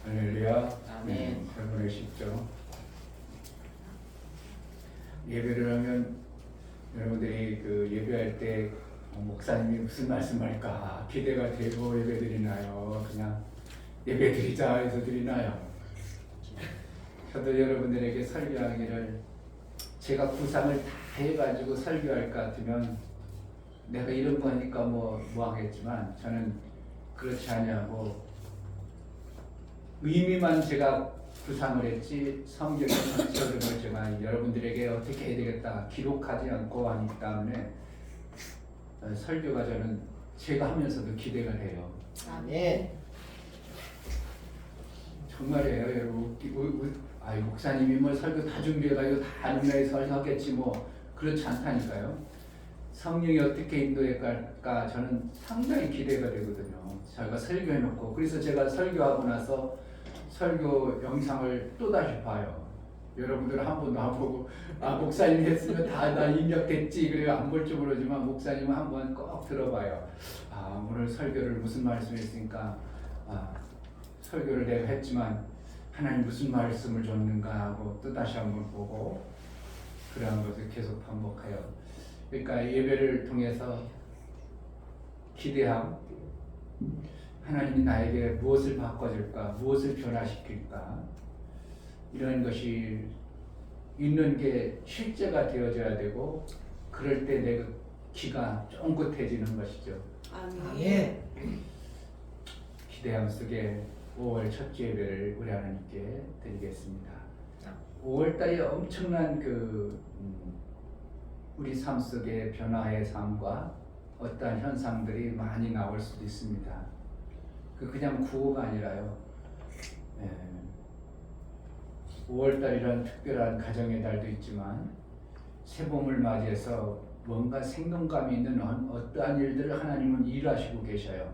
할렐루야. 아멘. 잘 보내십시오. 예배를 하면 여러분들이 그 예배할 때 목사님이 무슨 말씀할까 기대가 되고 예배드리나요? 그냥 예배드리자 해서 드리나요? 저도 여러분들에게 설교하기를 제가 구상을 다 해가지고 설교할 것 같으면 내가 이런 거니까 뭐 하겠지만 저는 그렇지 않냐고 의미만 제가 구상을 했지 성경의 전체를 제가 여러분들에게 어떻게 해야 되겠다 기록하지 않고 하기 때문에 설교가 저는 제가 하면서도 기대가 돼요. 아멘. 정말이에요. 여러분 목사님이 뭐 설교 다 준비해가지고 다 아는 나에 설교하겠지 뭐 그렇지 않다니까요. 성령이 어떻게 인도할까 저는 상당히 기대가 되거든요. 제가 설교해놓고 그래서 제가 설교하고 나서 설교 영상을 또다시 봐요. 여러분들은 한 번도 안 보고 목사님 했으면 나 입력됐지 그래요. 안 볼 줄 모르지만 목사님은 한 번 꼭 들어봐요. 오늘 설교를 무슨 말씀했으니까 설교를 내가 했지만 하나님 무슨 말씀을 줬는가 하고 또다시 한번 보고 그러한 것을 계속 반복해요. 그러니까 예배를 통해서 기대함 하나님이 나에게 무엇을 바꿔줄까 무엇을 변화시킬까 이런 것이 있는 게 실제가 되어져야 되고 그럴 때 내 귀가 쫑긋해지는 것이죠. 아멘. 기대함 속에 5월 첫째 예배를 우리 하나님께 드리겠습니다. 5월달이 엄청난 우리 삶 속의 변화의 삶과 어떠한 현상들이 많이 나올 수도 있습니다. 그냥 구호가 아니라요. 5월달이란 특별한 가정의 달도 있지만 새봄을 맞이해서 뭔가 생동감이 있는 어떠한 일들을 하나님은 일하시고 계셔요.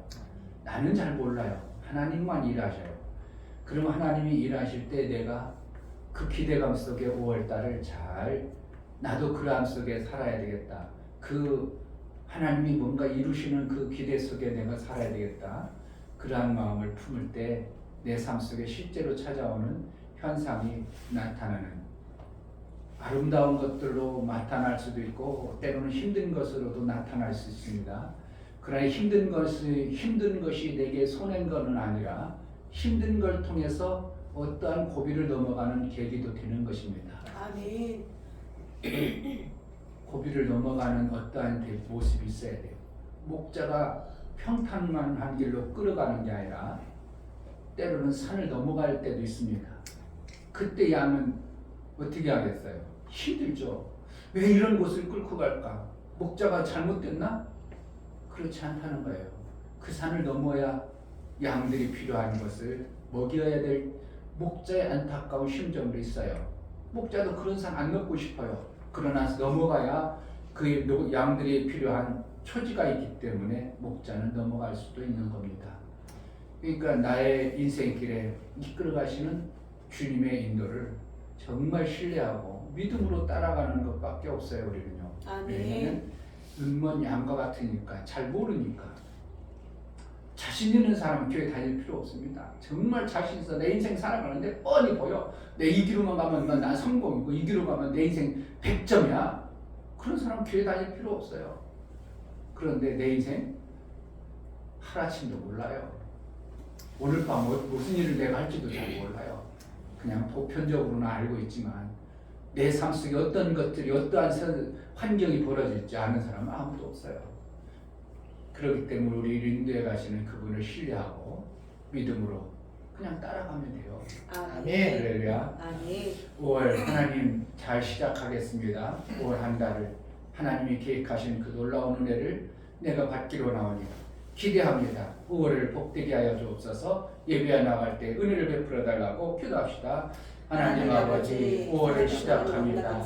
나는 잘 몰라요. 하나님만 일하셔요. 그러면 하나님이 일하실 때 내가 그 기대감 속에 5월달을 잘 나도 그러함 속에 살아야 되겠다. 그 하나님이 뭔가 이루시는 그 기대 속에 내가 살아야 되겠다. 그러한 마음을 품을 때 내 삶 속에 실제로 찾아오는 현상이 나타나는 아름다운 것들로 나타날 수도 있고 때로는 힘든 것으로도 나타날 수 있습니다. 그러나 힘든 것이 내게 손해인 것은 아니라 힘든 걸 통해서 어떠한 고비를 넘어가는 계기도 되는 것입니다. 아멘. 고비를 넘어가는 어떠한 모습이 있어야 돼요. 목자가 평탄만 한 길로 끌어가는 게 아니라 때로는 산을 넘어갈 때도 있습니다. 그때 양은 어떻게 하겠어요? 힘들죠. 왜 이런 곳을 끌고 갈까? 목자가 잘못됐나? 그렇지 않다는 거예요. 그 산을 넘어야 양들이 필요한 것을 먹여야 될 목자의 안타까운 심정도 있어요. 목자도 그런 산 안 넘고 싶어요. 그러나 넘어가야 그 양들이 필요한 초지가 있기 때문에 목자는 넘어갈 수도 있는 겁니다. 그러니까 나의 인생길에 이끌어 가시는 주님의 인도를 정말 신뢰하고 믿음으로 따라가는 것밖에 없어요. 우리는요. 왜냐하면 눈먼 양과 같으니까 잘 모르니까. 자신 있는 사람은 교회 다닐 필요 없습니다. 정말 자신 있어 내 인생 살아가는데 뻔히 보여. 내 이 길로만 가면 난 성공이고 이 길로 가면 내 인생 100점이야. 그런 사람 교회 다닐 필요 없어요. 그런데 내 인생 하루아침도 몰라요. 오늘 밤 무슨 일을 내가 할지도 잘 몰라요. 그냥 보편적으로는 알고 있지만 내 삶 속에 어떤 것들이 어떠한 환경이 벌어질지 아는 사람은 아무도 없어요. 그렇기 때문에 우리를 인도해 가시는 그분을 신뢰하고 믿음으로 그냥 따라가면 돼요. 아멘. 할렐루야. 아멘. 5월 하나님 잘 시작하겠습니다. 5월 한 달을 하나님이 계획하신 그 놀라운 은혜를 내가 받기로 나오니 기대합니다. 5월을 복되게 하여 주옵소서. 예배에 나갈 때 은혜를 베풀어 달라고 기도합시다. 하나님 아버지 5월을 시작합니다.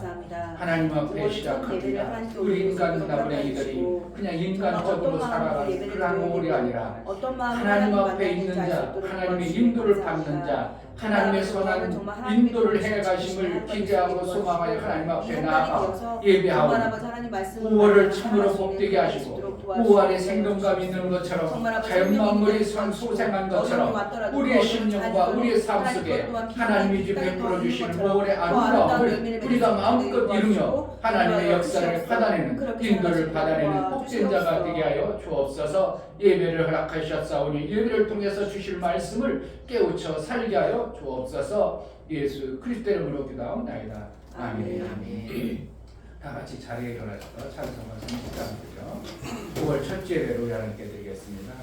하나님 앞에 시작합니다. 우리 인간 나부랭이들이 그냥 인간적으로 살아가는 그런 5월이 아니라 하나님 앞에 있는 자, 하나님의 인도를 받는 자, 하나님의 선한 인도를 해가심을 기대하고 소망하여 하나님 앞에 나아가 예배하오니 5월을 참으로 복되게 하시고 5월에 생동감 있는 것처럼 자연 만물이 소생한 것처럼 우리의 심령과 우리의 삶 속에 하나님이 베풀어 주시는 5월의 아름다움을 우리가 마음껏 이루며 하나님의 역사를 받아내는 인도를 받아내는 복된 자가 되게 하여 주옵소서. 예배를 허락하셨사오니 예배를 통해서 주실 말씀을 깨우쳐 살게 하여 주옵소서. 예수 그리스도 이름으로 기도하옵나이다. 아멘. 아멘. 다 같이 자리에 일어나서 찬송과 성찬 드려 5월 첫째 예배로 하나님께 드리겠습니다.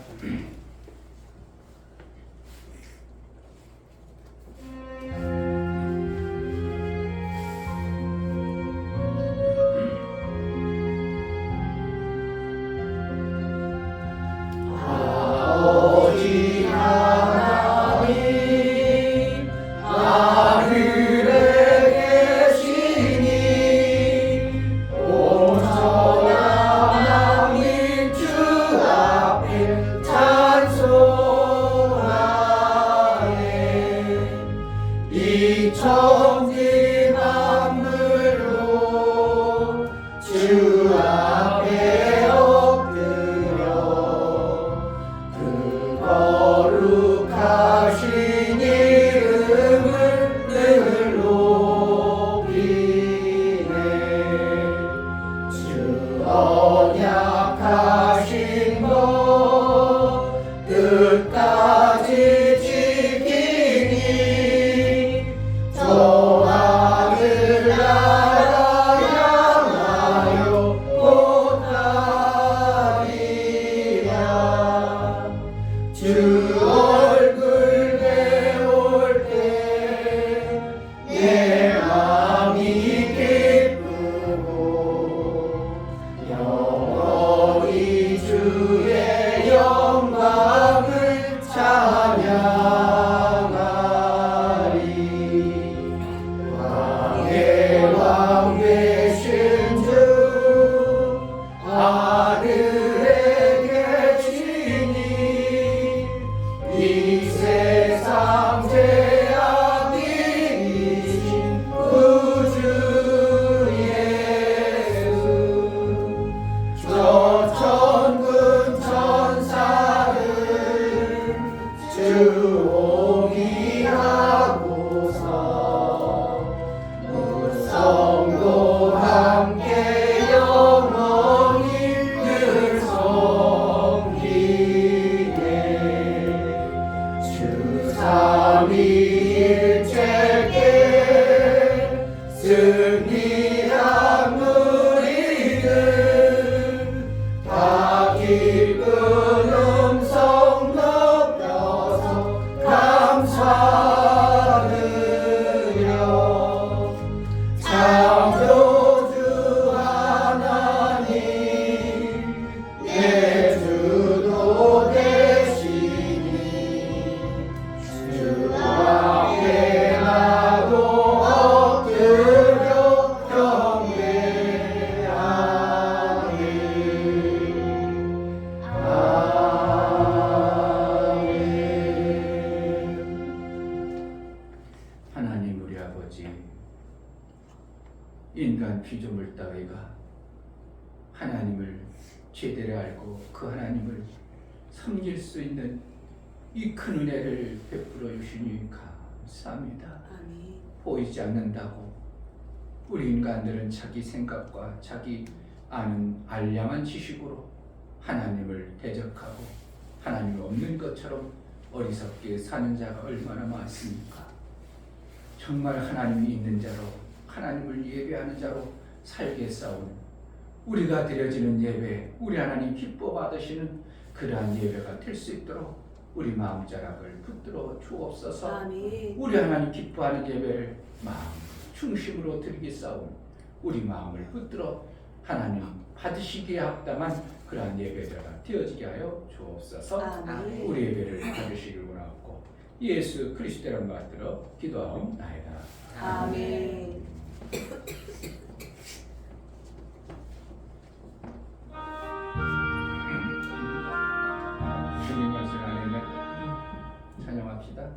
인간 피조물 따위가 하나님을 제대로 알고 그 하나님을 섬길 수 있는 이 큰 은혜를 베풀어 주시니 감사합니다. 아멘. 보이지 않는다고 우리 인간들은 자기 생각과 자기 아는 알량한 지식으로 하나님을 대적하고 하나님이 없는 것처럼 어리석게 사는 자가 얼마나 많습니까? 정말 하나님이 있는 자로 하나님을 예배하는 자로 살겠사오니 우리가 드려지는 예배, 우리 하나님 기뻐 받으시는 그러한 예배가 될 수 있도록 우리 마음자락을 붙들어 주옵소서. 아멘. 우리 하나님 기뻐하는 예배를 마음 중심으로 드리겠사오니 우리 마음을 붙들어 하나님 받으시기에 합당한 그러한 예배자가 되어지게 하여 주옵소서. 아멘. 우리 예배를 받으시길 원하옵고 예수 그리스도를 받들어 기도하옵나이다. 아멘. 주님 말씀 안에는 찬양합시다.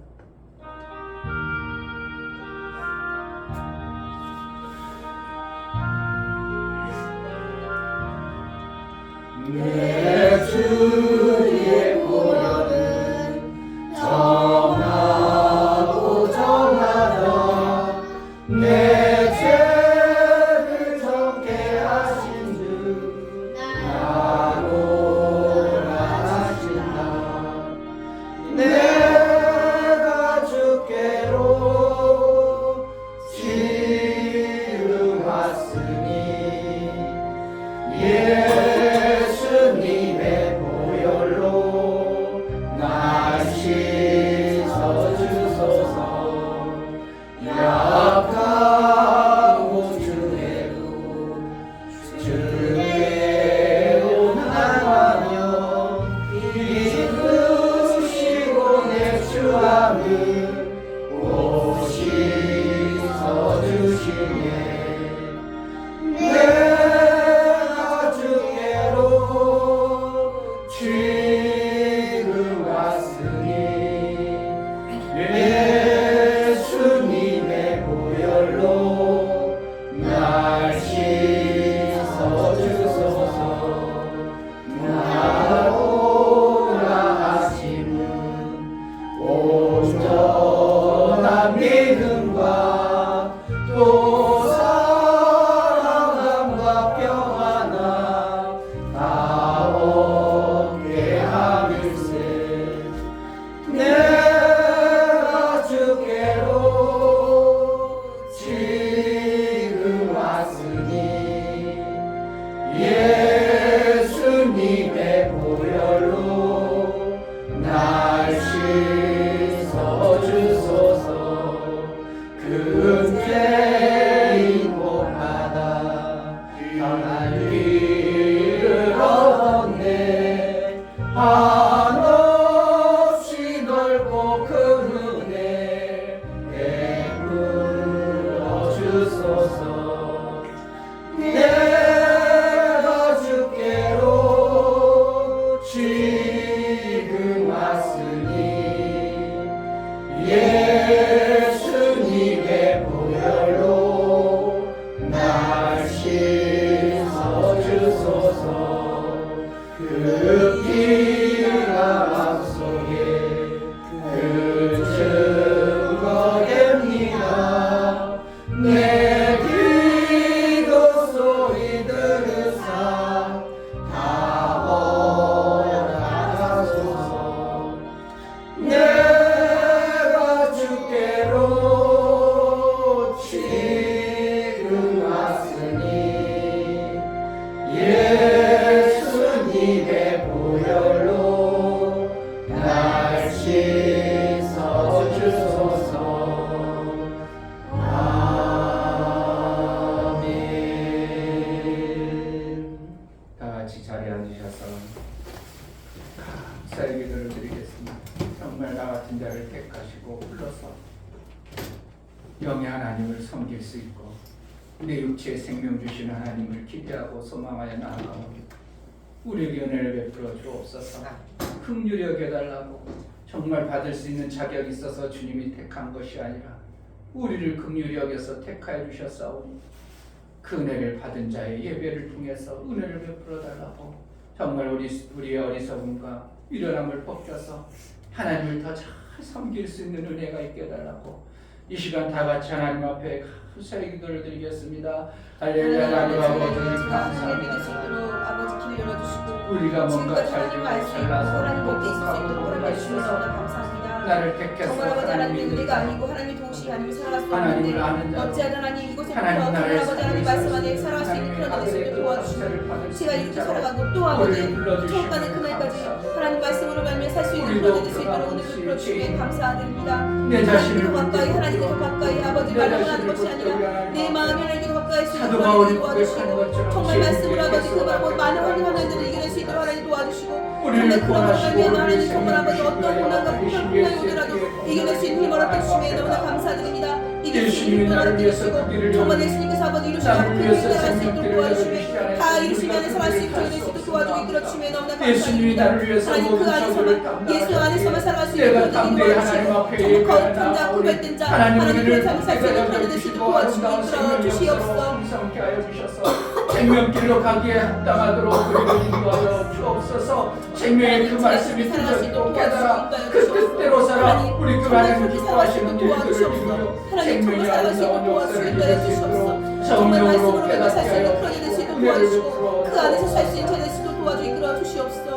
내 주의 보혈은 정하고 정하다 내 죄를 정케 하신 주 나로 나가신다 내가 주께로 지금 왔으니 예수님의 보혈로 날 씻어주소서 약하고 주의로 주께로 나가며 이끄시고 내 주함을 오 씻어주시네 내가 주께로 지금 왔으니 예수님의 보혈로 날 씻어주소서 나오라 하시는 온전한 믿음과 또 사랑함과 평안함 다 얻게 하밀세 내가 주께로 지금 왔으니 예수님의 보혈로 날 씻어주소서 그 죄인 곳마다 변할 길을 얻었네 한없이 넓고 큰 은혜 베풀어 주소서 내가 주께로 지금 왔으니 예수님의 보혈로 날 씻어주소서 그 피가 맘속에 그 증거됩니다 내 기도 소리 들으사 다 몰아가소서 내가 주께로 지금 왔으니 예수님의 보혈로 날 씻어주소서 아멘 다 같이 자리에 앉으셔서 감사의 기도를 드리겠습니다. 정말 나 같은 자를 택하시고 불러서 영의 하나님을 섬길 수 있고 내 육체에 생명 주시는 하나님을 기대하고 소망하여 나아가오니 우리에게 은혜를 베풀어 주옵소서. 긍휼히 여겨달라고 정말 받을 수 있는 자격이 있어서 주님이 택한 것이 아니라 우리를 긍휼히 여겨서 택하여 주셨사오니 그 은혜를 받은 자의 예배를 통해서 은혜를 베풀어 달라고 정말 우리의 어리석음과 미련함을 벗겨서 하나님을 더 잘 섬길 수 있는 은혜가 있게 해달라고 이 시간 다 같이 하나님 앞에 감사의 기도를 드리겠습니다. 할렐루야. 하나님 아버지 감사합니다. 아버지 길을 열어주시고 우리가 뭔가 지금까지 하나님 알수 있고 하나님 볼 수 있을 수 있도록 허락해 주셔서 감사합니다. 나를 택해서 정말 아버지 하나님 하나님이 우리가 아니고 하나님이 도우시기 아니면 살아갈 수 하나님을 없는데 아는 자로 어찌하든 하나님 이곳에 하나님 부터 나라의 아버지 하나님 말씀 안에 살아갈 수 있는 그런 은혜 속에 도와주시고 제가 이렇게 살아가고 또 아버지 처음 가는 그날까지 하나님 말씀으로 말며 살 수 있는 그런 은혜 수 있도록 오늘 베풀어 주시에 감사드립니다. 내 자신을 하나님께 더 가까이 하나님께 더 가까이 아버지 말로 하는 것이 아니라 내 마음이 하나님께 더 가까이 수 있는 그런 은혜 도와주시고 정말 말씀으로 아버지 그 많은 환경들을 이겨낼 수 있도록 하나님 도와주시고 정말 그런 환경에 하나님 정말 아버지 어떤 고난과 풍랑이 오더라도 이겨낼 수 있는 힘을 얻게 주시면 너무나 감사드립니다. 이길 수 있는 힘을 얻게 주시고 정말 예수님께서 아버지 이루시는 그 일을 할 수 있도록 도와주시면 다 이루시면 안에서 할 수 있도록 도와주고 이끌어 주시면 너무나 감사드립니다. 하나님 그 안에서만 예수 안에서만 살아갈 수 있는 모든 힘을 도와주시고 정말 거듭한 자 구별된 자 하나님 그 삶을 살 수 있는 그런 은혜를 도와주시고 이끌어 주시옵소서. 생명길로 가기에 합당하도록 우리를 인도하여 주옵소서. 생명의 그 말씀이 들려지고 깨달아 그 뜻대로 살아 우리 그 하나님 기뻐하시는 일들을 이루며 생명이 아름다운 역사를 이룰 수 있도록 성령으로 깨닫게 하여 은혜를 베풀어 그 안에서 살 수 있는 저희를 시도 도와주 이끌어 주시옵소서.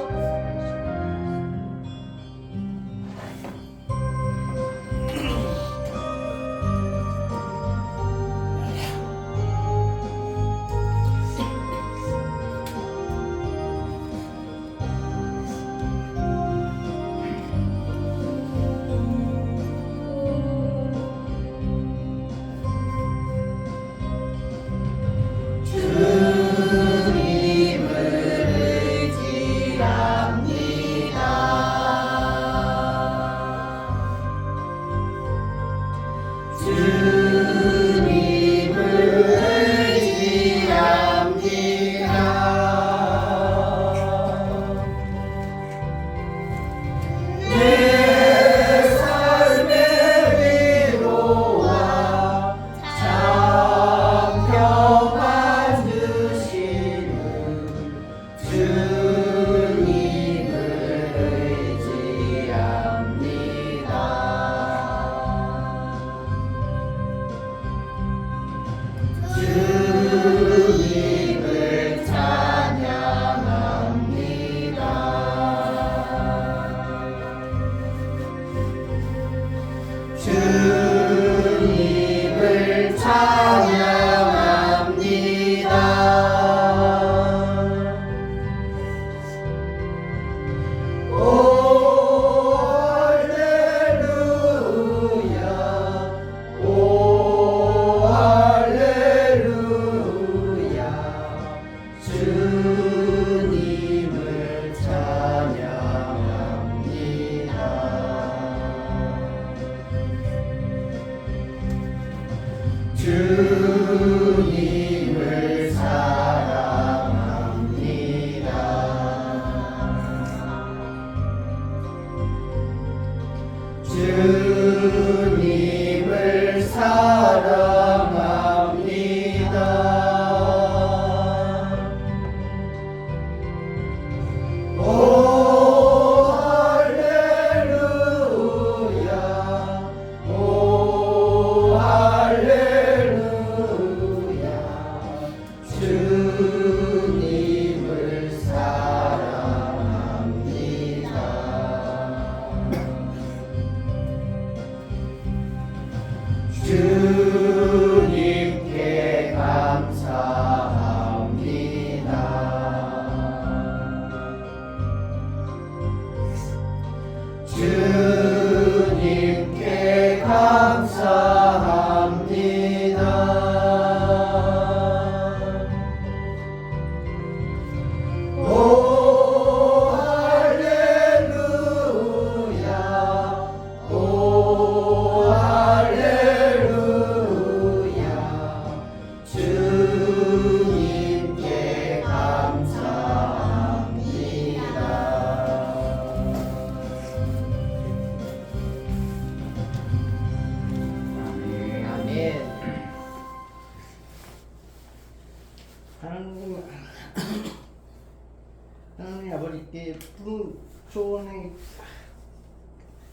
주님을 찬양합니다. 오 할렐루야, 오 할렐루야, 주님을 찬양합니다. 주님을 사랑합니다. 주님을 사랑합니다. 오 할렐루야, 오 할렐루야, 주님을 사랑합니다. 주님께 감사합니다. 주님께 감사합니다. 오 할렐루야, 오 할렐루야, 주님께 감사합니다. 아멘. 하나님 아버지께 푸른 초원에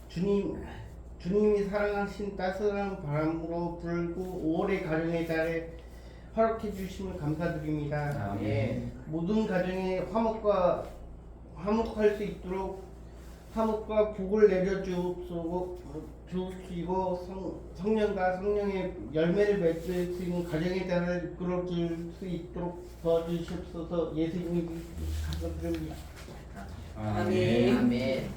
주님이 사랑하신 따스한 바람으로 불고 5월의 가정의 달에 허락해 주심을 감사드립니다. 아멘. 모든 가정에 화목할 수 있도록 화목과 복을 내려 주옵시고 성령과 성령의 열매를 맺을 수 있는 가정의 달을 이끌어 줄 수 있도록 도와주시옵소서. 예수님이 감사드립니다. 아멘. 아멘.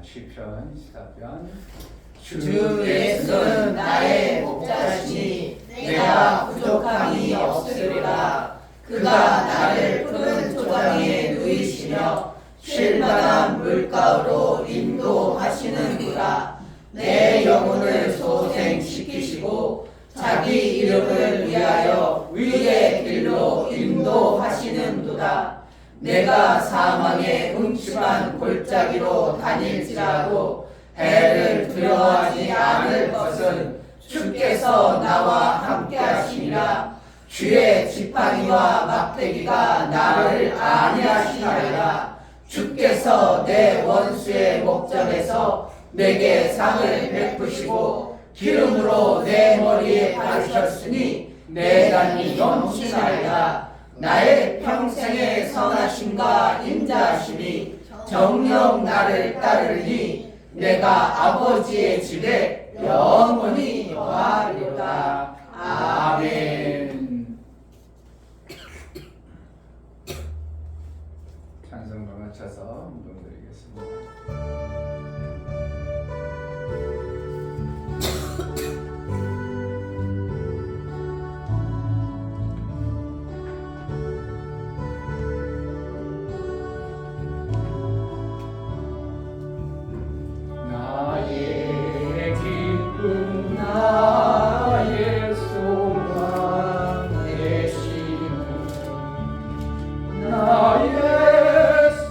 시편 14편. 주 예수는 나의 목자시니 내가 부족함이 없으리라. 그가 나를 푸른 초장에 누이시며 쉴만한 물가로 인도하시는구나. 내 영혼을 소생시키시고 자기 이름을 위하여 위의 길로 인도하시는도다. 내가 사망의 음침한 골짜기로 다닐지라도 해를 두려워하지 않을 것은 주께서 나와 함께 하시니라. 주의 지팡이와 막대기가 나를 안위하시나이다. 주께서 내 원수의 목전에서 내게 상을 베푸시고 기름으로 내 머리에 바르셨으니 내 단이 넘치나이다. 나의 평생의 선하심과 인자하심이 정녕 나를 따르니 내가 아버지의 집에 영원히 거하리로다. 아멘. 찬송가 맞춰서 운동드리겠습니다. 나의 기쁨 나의 소망 되시는 나의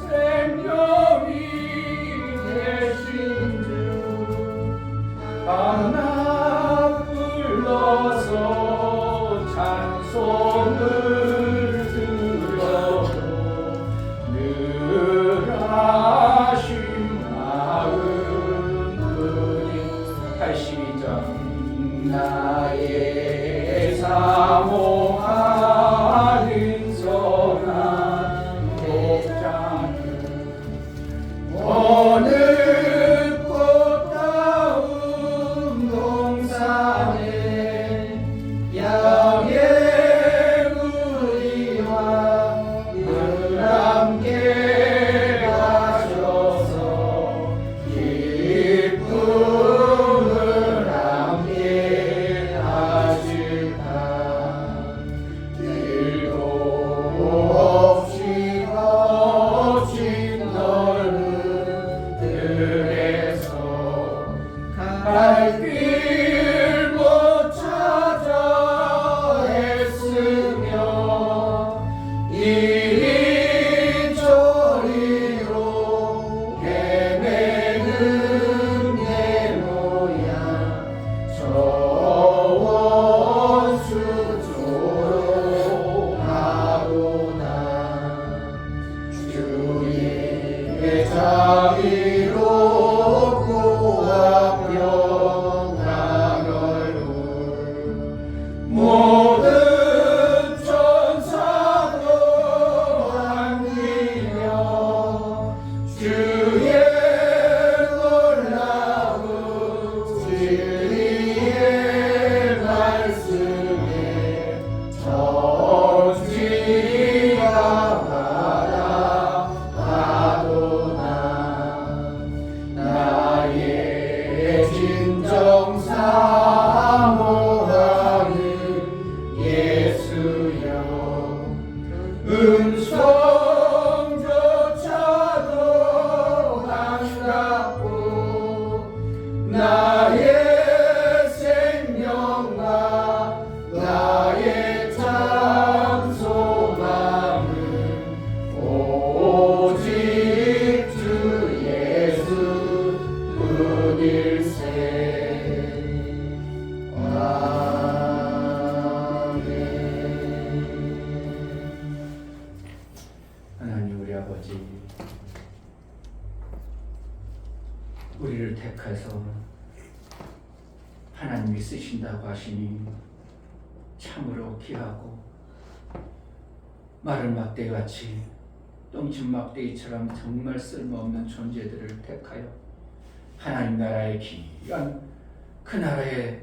생명이 되신 주 밤낮 불러서 찬송을 드려도 늘 하신 마음 뿐인 82장 나의 사모하는 선한 목자는 어느 꽃다운 동산에 양의 우리와 늘 함께 가셔서 기쁨을 함께 하실까. 길도 없이 거친 넓은 들에서 갈 길 못 찾아 애쓰며 이리저리로 헤매는 내 모양 저 원수 조롱하도다. 주의 자비로 고와 평안한 얼굴 모든 천사도 안기며 주의 놀라운 진리의 말씀에 정지가 바라보도다. 나의 진정 사모하는 예수여 음성조차도 반갑고 나의 생명과 나의 참 소망은 오직 주 예수 뿐일세. 아멘. 하나님 우리 아버지, 우리를 택해서 하나님이 쓰신다고 하시니 참으로 귀하고 마른 막대기같이 똥친 막대기처럼 정말 쓸모없는 존재들을 택하여 하나님 나라의 귀한 그 나라에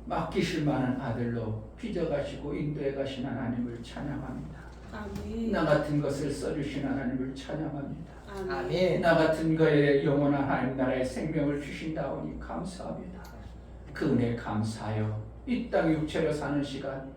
맡기실 만한 아들로 빚어가시고 인도해 가신 하나님을 찬양합니다. 아멘. 나 같은 것을 써주신 하나님을 찬양합니다. 아멘. 나 같은 거에 영원한 하나님 나라의 생명을 주신다오니 감사합니다. 그 은혜 감사하여 이 땅 육체로 사는 시간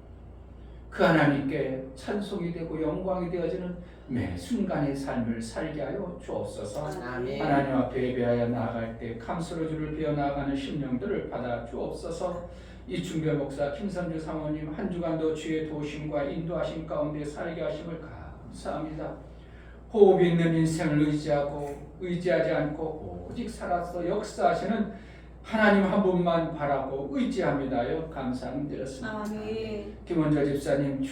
그 하나님께 찬송이 되고 영광이 되어지는 매 순간의 삶을 살게 하여 주옵소서. 아멘. 하나님 앞에 예배하여 나아갈 때 감사로 주를 비어 나아가는 심령들을 받아 주옵소서. 이충별 목사, 김선주 사모님 한 주간도 주의 도우심과 인도하심 가운데 살게 하심을 감사합니다. 호흡이 있는 인생을 의지하지 않고 오직 살아서 역사하시는 하나님 한 분만 바라고 의지합니다요. 감사드렸습니다. 아멘. 김원자 집사님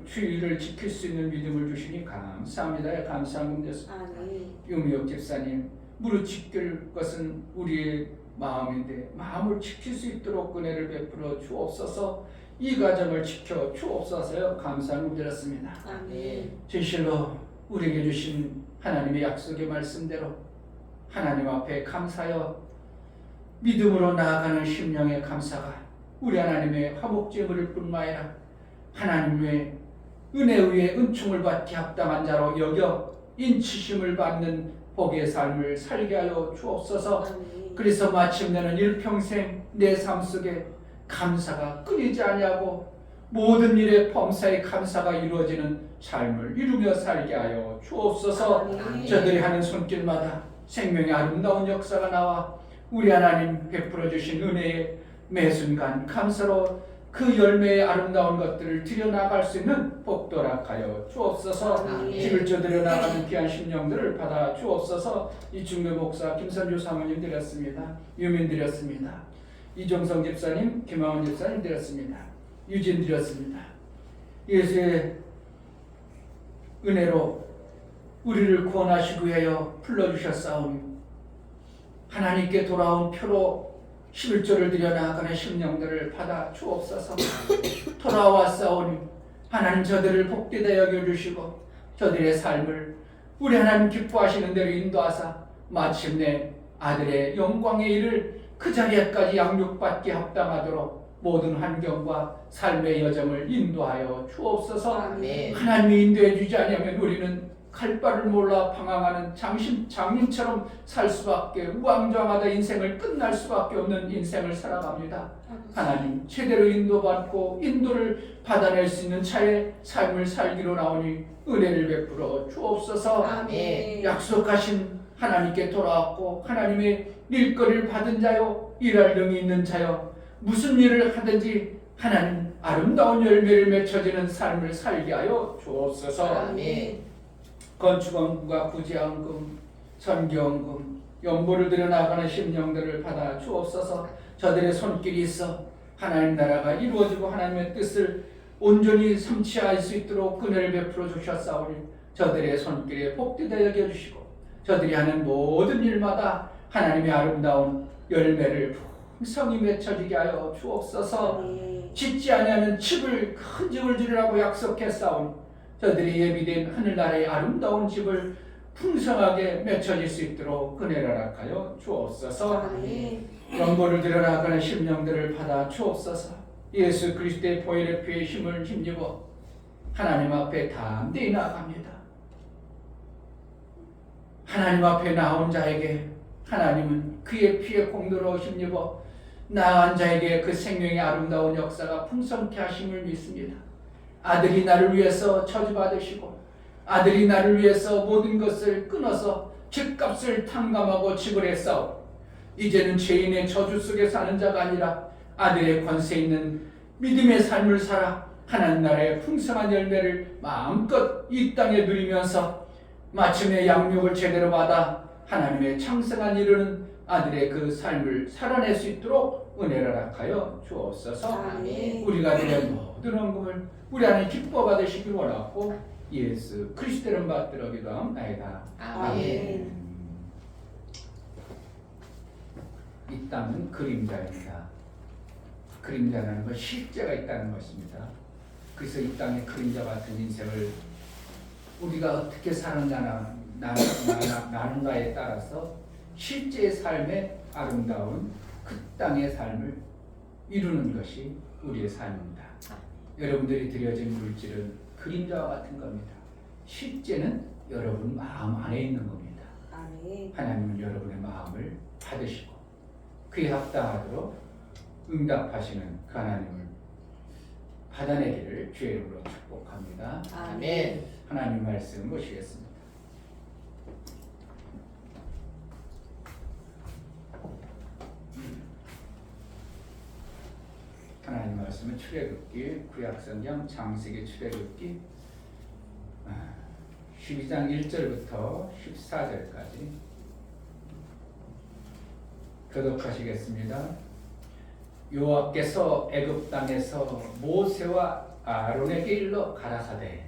주의를 지킬 수 있는 믿음을 주시니 감사합니다. 감사드렸습니다. 아멘. 유미옥 집사님 무릇 지킬 것은 우리의 마음인데 마음을 지킬 수 있도록 은혜를 베풀어 주옵소서. 이 가정을 지켜 주옵소서요. 감사드렸습니다. 아멘. 진실로 우리에게 주신 하나님의 약속의 말씀대로 하나님 앞에 감사하여 믿음으로 나아가는 심령의 감사가 우리 하나님의 화목제물일 뿐만 아니라 하나님의 은혜 위에 은총을 받기 합당한 자로 여겨 인치심을 받는 복의 삶을 살게 하여 주옵소서. 아멘. 그래서 마침내는 일평생 내 삶 속에 감사가 끊이지 아니하고 모든 일에 범사의 감사가 이루어지는 삶을 이루며 살게 하여 주옵소서. 아멘. 저들이 하는 손길마다 생명의 아름다운 역사가 나와 우리 하나님 베풀어 주신 은혜에 매 순간 감사로 그 열매의 아름다운 것들을 드려나갈 수 있는 복도락하여 주옵소서. 아멘. 길을 저들여 나가는 귀한 심령들을 받아 주옵소서. 이충배 목사, 김선주 사모님 드렸습니다. 유민 드렸습니다. 이종성 집사님, 김하원 집사님 드렸습니다. 유진 드렸습니다. 예수의 은혜로 우리를 구원하시기 위하여 불러주셨사오니 하나님께 돌아온 표로 11조를 드려 나아가는 심령들을 받아 주옵소서. 돌아왔사오니 하나님 저들을 복되게 여겨주시고 저들의 삶을 우리 하나님 기뻐하시는 대로 인도하사 마침내 아들의 영광의 일을 그 자리에까지 양육받게 합당하도록 모든 환경과 삶의 여정을 인도하여 주옵소서. 아멘. 하나님이 인도해 주지 않으면 우리는 갈 바를 몰라 방황하는 장님처럼 살 수밖에, 우왕좌왕하다 인생을 끝날 수밖에 없는 인생을 살아갑니다. 하나님 제대로 인도받고 인도를 받아낼 수 있는 자의 삶을 살기로 나오니 은혜를 베풀어 주옵소서. 아멘. 약속하신 하나님께 돌아왔고 하나님의 일거리를 받은 자요, 일할 능이 있는 자요, 무슨 일을 하든지 하나님 아름다운 열매를 맺혀지는 삶을 살게 하여 주옵소서. 아멘. 건축원금과 구제원금, 선교원금, 연보를 들여 나가는 심령들을 받아 주옵소서. 저들의 손길이 있어 하나님 나라가 이루어지고 하나님의 뜻을 온전히 성취할 수 있도록 은혜를 베풀어 주셨사오니 저들의 손길에 복되다 여겨주시고 저들이 하는 모든 일마다 하나님의 아름다운 열매를 풍성히 맺혀지게 하여 주옵소서. 아멘. 짓지 아니하는 집을, 큰 집을 주리라고 약속했사오니 저들이 예비된 하늘나라의 아름다운 집을 풍성하게 맺혀질 수 있도록 은혜를 허락하여 주옵소서. 아멘. 연고를 들여나가는 심령들을 받아 주옵소서. 예수 그리스도의 보혈의 피의 힘을 힘입어 하나님 앞에 담대히 나아갑니다. 하나님 앞에 나온 자에게 하나님은 그의 피의 공로로 힘입어 나아간 자에게 그 생명의 아름다운 역사가 풍성케 하심을 믿습니다. 아들이 나를 위해서 저주받으시고 아들이 나를 위해서 모든 것을 끊어서 집값을 탕감하고 지불했사오. 이제는 죄인의 저주 속에 사는 자가 아니라 아들의 권세 있는 믿음의 삶을 살아 하나님 나라의 풍성한 열매를 마음껏 이 땅에 누리면서 마침내 양육을 제대로 받아 하나님의 창성한 이루는 아들의 그 삶을 살아낼 수 있도록 은혜를 허락하여 주옵소서. 아멘. 우리가 드린 모든 헌금을 우리 하나님 기뻐 받으시길 원하고 예수 그리스도를 받들어 기도합니다. 아멘. 이 땅은 그림자입니다. 그림자라는 건 실제가 있다는 것입니다. 그래서 이 땅의 그림자 같은 인생을 우리가 어떻게 나누는가에 따라서 실제의 삶의 아름다운 그 땅의 삶을 이루는 것이 우리의 삶입니다. 여러분들이 드려진 물질은 그림자와 같은 겁니다. 실제는 여러분 마음 안에 있는 겁니다. 아멘. 하나님은 여러분의 마음을 받으시고 그에 합당하도록 응답하시는 그 하나님을 받아내기를 주의 이름으로 축복합니다. 아멘. 하나님 말씀 보시겠습니다. 하나님 말씀은 출애굽기 구약성경 창세기 출애굽기 12장 1절부터 14절까지 교독하시겠습니다. 여호와께서 애굽 땅에서 모세와 아론에게 일러 가라사대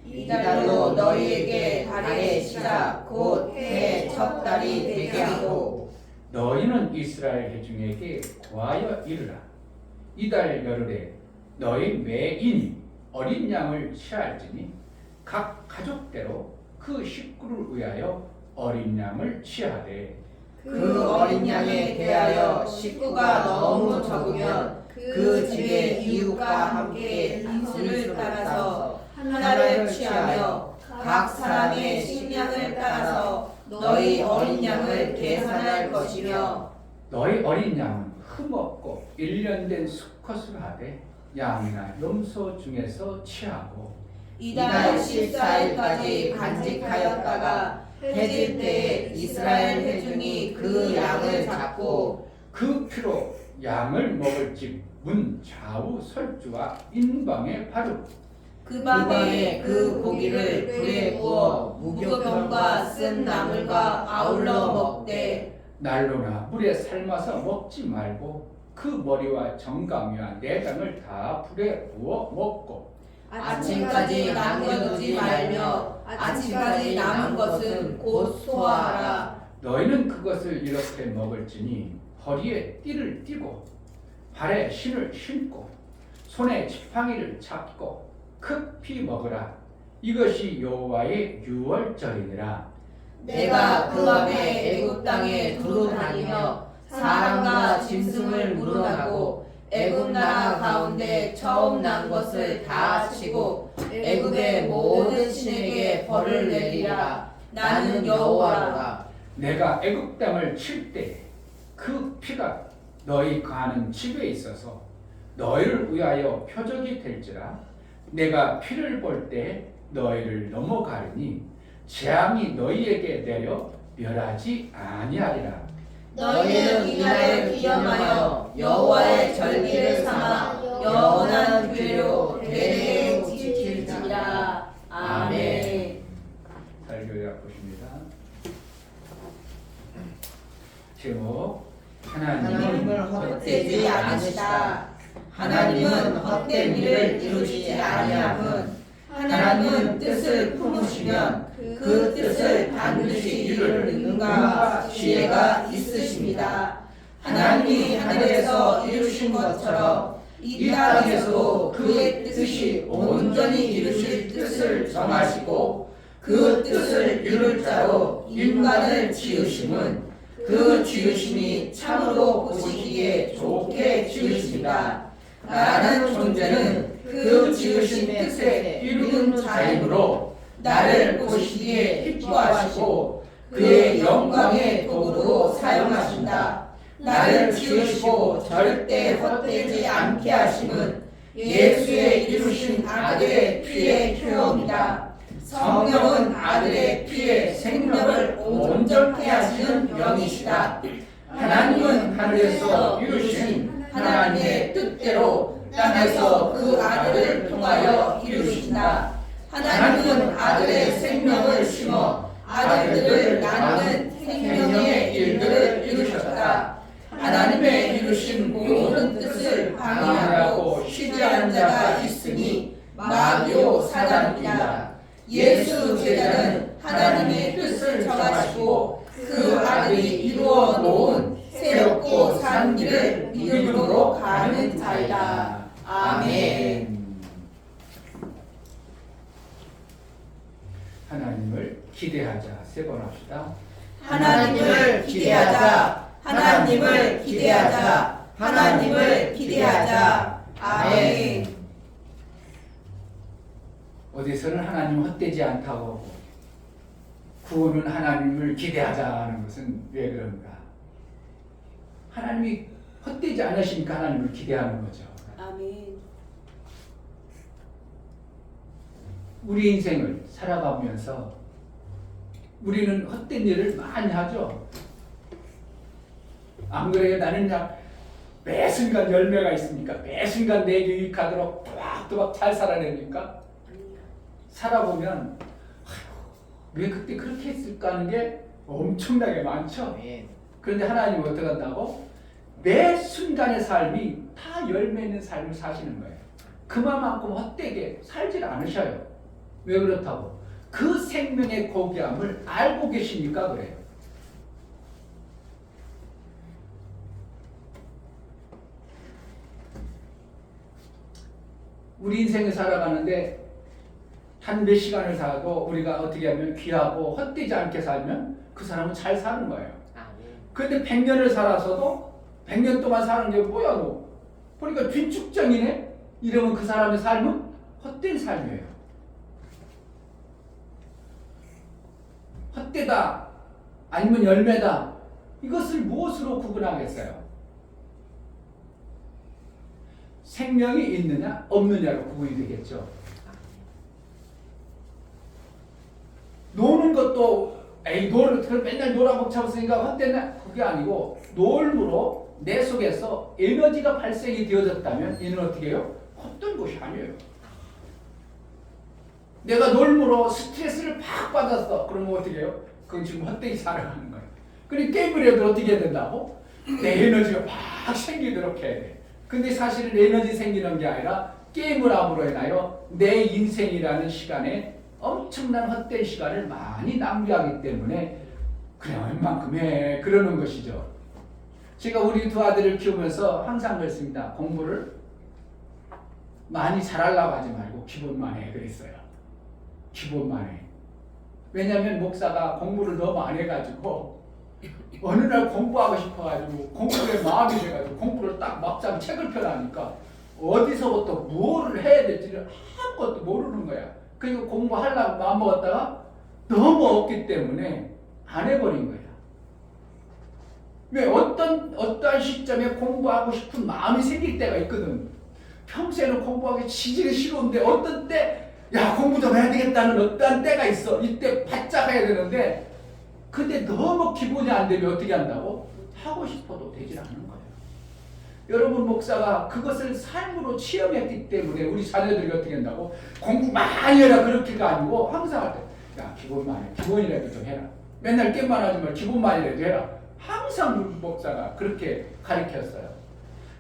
이달로 너희에게 달의 시작 곧 해의 첫 달이 되게 하고 너희는 이스라엘 회중에게 고하여 이르라. 이달 열흘에 너희 매인이 어린 양을 취할지니 각 가족대로 그 식구를 위하여 어린 양을 취하되 그 어린 양에 대하여 식구가 너무 적으면 그 집의 이웃과 함께 인수를 따라서 하나를 취하며 각 사람의 식량을 따라서 너희 어린 양을 계산할 것이며 너희 어린 양은 흠없고 1년 된 수컷을 하되 양이나 염소 중에서 취하고 이달 14일까지 간직하였다가 해질 때에 이스라엘 회중이 그 양을 잡고 그 피로 양을 먹을 집 문 좌우 설주와 인방에 바르고 그 밤에 그 고기를 불에 구워 무교병과 쓴 나물과 아울러 먹되 난로나 물에 삶아서 먹지 말고 그 머리와 정강이와 내장을 다 불에 구워 먹고 아침까지 남겨두지 말며 아침까지 남은 것은 곧 소화하라. 너희는 그것을 이렇게 먹을지니 허리에 띠를 띠고 발에 신을 신고 손에 지팡이를 잡고 급히 먹으라. 이것이 여호와의 유월절이니라. 내가 그 밤에 애굽 땅에 두루 다니며 사람과 짐승을 물어나고 애굽 나라 가운데 처음 난 것을 다 치고 애굽의 모든 신에게 벌을 내리라. 나는 여호와라. 내가 애굽 땅을 칠 때 그 피가 너희 가는 집에 있어서 너희를 위하여 표적이 될지라. 내가 피를 볼 때 너희를 넘어가리니 재앙이 너희에게 내려 멸하지 아니하리라. 너희는 이날을 기념하여 여호와의 절기를 삼아 영원한 규례로 대대로 지킬지니라. 아멘. 설교약 보십니다. 제목 하나님은 헛되지 않으시다. 하나님은 헛된 일을 이루시지 아니함은 하나님은 뜻을 품으시면 그 뜻을 반드시 이룰 능과 지혜가 있으십니다. 하나님이 하늘에서 이루신 것처럼 이 땅에서도 그의 뜻이 온전히 이루실 뜻을 정하시고 그 뜻을 이룰 자로 인간을 지으심은 그 지으심이 참으로 보시기에 좋게 지으십니다. 나는 존재는 그 지으신 뜻에 이루는 자이므로 나를 보시기에 기뻐하시고 그의 영광의 도구로 사용하신다. 나를 지으시고 절대 헛되지 않게 하심은 예수의 이루신 아들의 피의 효험이다. 성령은 아들의 피에 생명을 온전케 하시는 영이시다. 하나님은 하늘에서 이루신 하나님의 뜻대로 땅에서 그 아들을 통하여 이루신다. 하나님은 아들의 생명을 심어 아들들을 낳는 생명의 일들을 이루셨다. 하나님의 이루신 모든 뜻을 방해하고 시기하는 자가 있으니 마귀요 사단이다. 예수 제자는 하나님의 뜻을 정하시고 그 아들이 이루어 놓은 새롭고 산 길을 믿음으로 가는 자이다. 아멘. 하나님을 기대하자. 세 번 합시다. 하나님을 기대하자. 하나님을 기대하자. 하나님을 기대하자. 아멘. 어디서는 하나님 헛되지 않다고 하고 구원은 하나님을 기대하자 하는 것은 왜 그런가? 하나님이 헛되지 않으시니까 하나님을 기대하는 거죠. 아멘. 우리 인생을 살아가면서 우리는 헛된 일을 많이 하죠. 안 그래요? 나는 그냥 매 순간 열매가 있으니까 매 순간 내게 유익하도록 또박또박 잘 살아냅니까? 살아보면 왜 그때 그렇게 했을까 하는 게 엄청나게 많죠. 그런데 하나님은 어떻게 한다고? 매 순간의 삶이 다 열매 있는 삶을 사시는 거예요. 그만큼 헛되게 살질 않으셔요. 왜 그렇다고? 그 생명의 고귀함을 알고 계시니까 그래요. 우리 인생을 살아가는데 한 몇 시간을 살아도 우리가 어떻게 하면 귀하고 헛되지 않게 살면 그 사람은 잘 사는 거예요. 그런데 100년을 살아서도 100년 동안 사는 게 뭐야 너? 보니까 빈축정이네? 이러면 그 사람의 삶은 헛된 삶이에요. 헛되다 아니면 열매다 이것을 무엇으로 구분하겠어요? 생명이 있느냐 없느냐로 구분이 되겠죠. 노는 것도 에이 맨날 놀아먹자고 쓰니까 헛되냐? 그게 아니고 놀므로 내 속에서 에너지가 발생이 되어졌다면 이는 어떻게 해요? 헛된 것이 아니에요. 내가 놀므로 스트레스를 팍 받았어. 그러면 어떻게 해요? 그건 지금 헛되이 살아가는 거예요. 그러니까 게임을 해도 어떻게 해야 된다고? 내 에너지가 막 생기도록 해야 돼. 근데 사실은 에너지 생기는 게 아니라 게임을 함으로 인하여 내 인생이라는 시간에 엄청난 헛된 시간을 많이 낭비하기 때문에 그냥 웬만큼 해 그러는 것이죠. 제가 우리 두 아들을 키우면서 항상 그랬습니다. 공부를 많이 잘하려고 하지 말고 기본만 해 그랬어요. 기본만 해. 왜냐하면 목사가 공부를 너무 안 해가지고 어느 날 공부하고 싶어가지고 공부에 마음이 돼가지고 공부를 딱 막상 책을 펴라니까 어디서부터 뭐를 해야 될지를 아무것도 모르는 거야. 그리고 공부하려고 마음먹었다가 너무 없기 때문에 안 해버린 거야. 왜 어떠한 시점에 공부하고 싶은 마음이 생길 때가 있거든. 평소에는 공부하기 지지리 싫은데 어떤 때 야 공부 좀 해야 되겠다는 어떠한 때가 있어. 이때 바짝 해야 되는데 근데 너무 기본이 안 되면 어떻게 한다고? 하고 싶어도 되질 않는 거예요. 여러분 목사가 그것을 삶으로 체험했기 때문에 우리 자녀들이 어떻게 한다고? 공부 많이 해라 그렇게가 아니고 항상 할 때 야 기본만 해. 기본이라도 좀 해라. 맨날 게임만 하지 말고 기본만이라도 해라. 항상 우리 목사가 그렇게 가르쳤어요.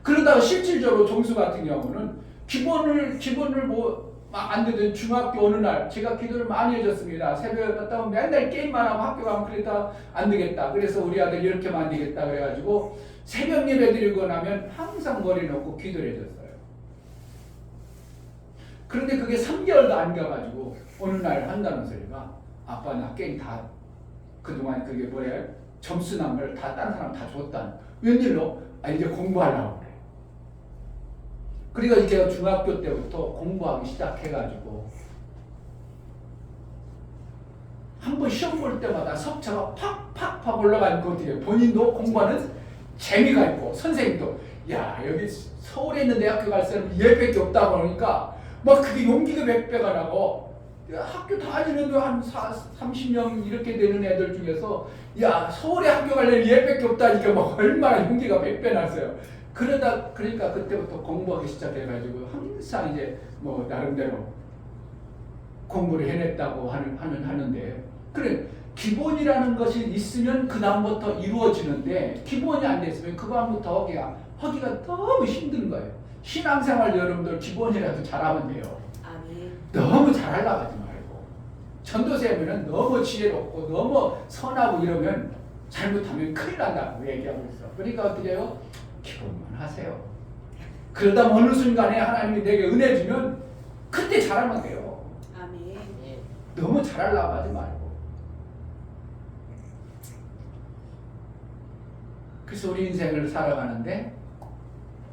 그러다가 실질적으로 종수 같은 경우는 기본을 뭐 안 되던 중학교 어느 날 제가 기도를 많이 해줬습니다. 새벽에 갔다 오면 맨날 게임만 하고 학교 가면 그러다 안 되겠다. 그래서 우리 아들 이렇게 하면 안 되겠다 그래가지고 새벽 예배 드리고 나면 항상 머리 놓고 기도를 해줬어요. 그런데 그게 3개월도 안 가가지고 어느 날 한다는 소리가 아빠 나 게임 다 그동안 그게 뭐래요? 점수 난 걸 다 다른 사람 다 줬다. 웬일로? 아 이제 공부하려고 그래. 그러니까 제가 중학교 때부터 공부하기 시작해가지고 한 번 시험 볼 때마다 석차가 팍팍팍 올라가니까 어떻게 해요? 본인도 공부하는 재미가 있고 선생님도 야 여기 서울에 있는 대학교 갈 사람이 얘밖에 없다고 그러니까 막 그게 용기가 몇 배가 나고 학교 다니는데 한 30명 이렇게 되는 애들 중에서 야 서울에 학교 가려면 얘밖에 없다니까 막 얼마나 용기가 100배 났어요. 그러니까 그때부터 공부하기 시작해가지고 항상 이제 뭐 나름대로 공부를 해냈다고 하는데 그래 기본이라는 것이 있으면 그 다음부터 이루어지는데 기본이 안 됐으면 그 다음부터 하기가 너무 힘든 거예요. 신앙생활 여러분들 기본이라도 잘하면 돼요. 아멘. 너무 잘하려고 하지 말고 전도사님은 너무 지혜롭고 너무 선하고 이러면 잘못하면 큰일 난다고 얘기하고 있어. 그러니까 어떻게 해요? 기본만 하세요. 그러다 어느 순간에 하나님이 내게 은혜 주면 그때 잘하면 돼요. 아멘. 너무 잘하려고 하지 말고. 그래서 우리 인생을 살아가는데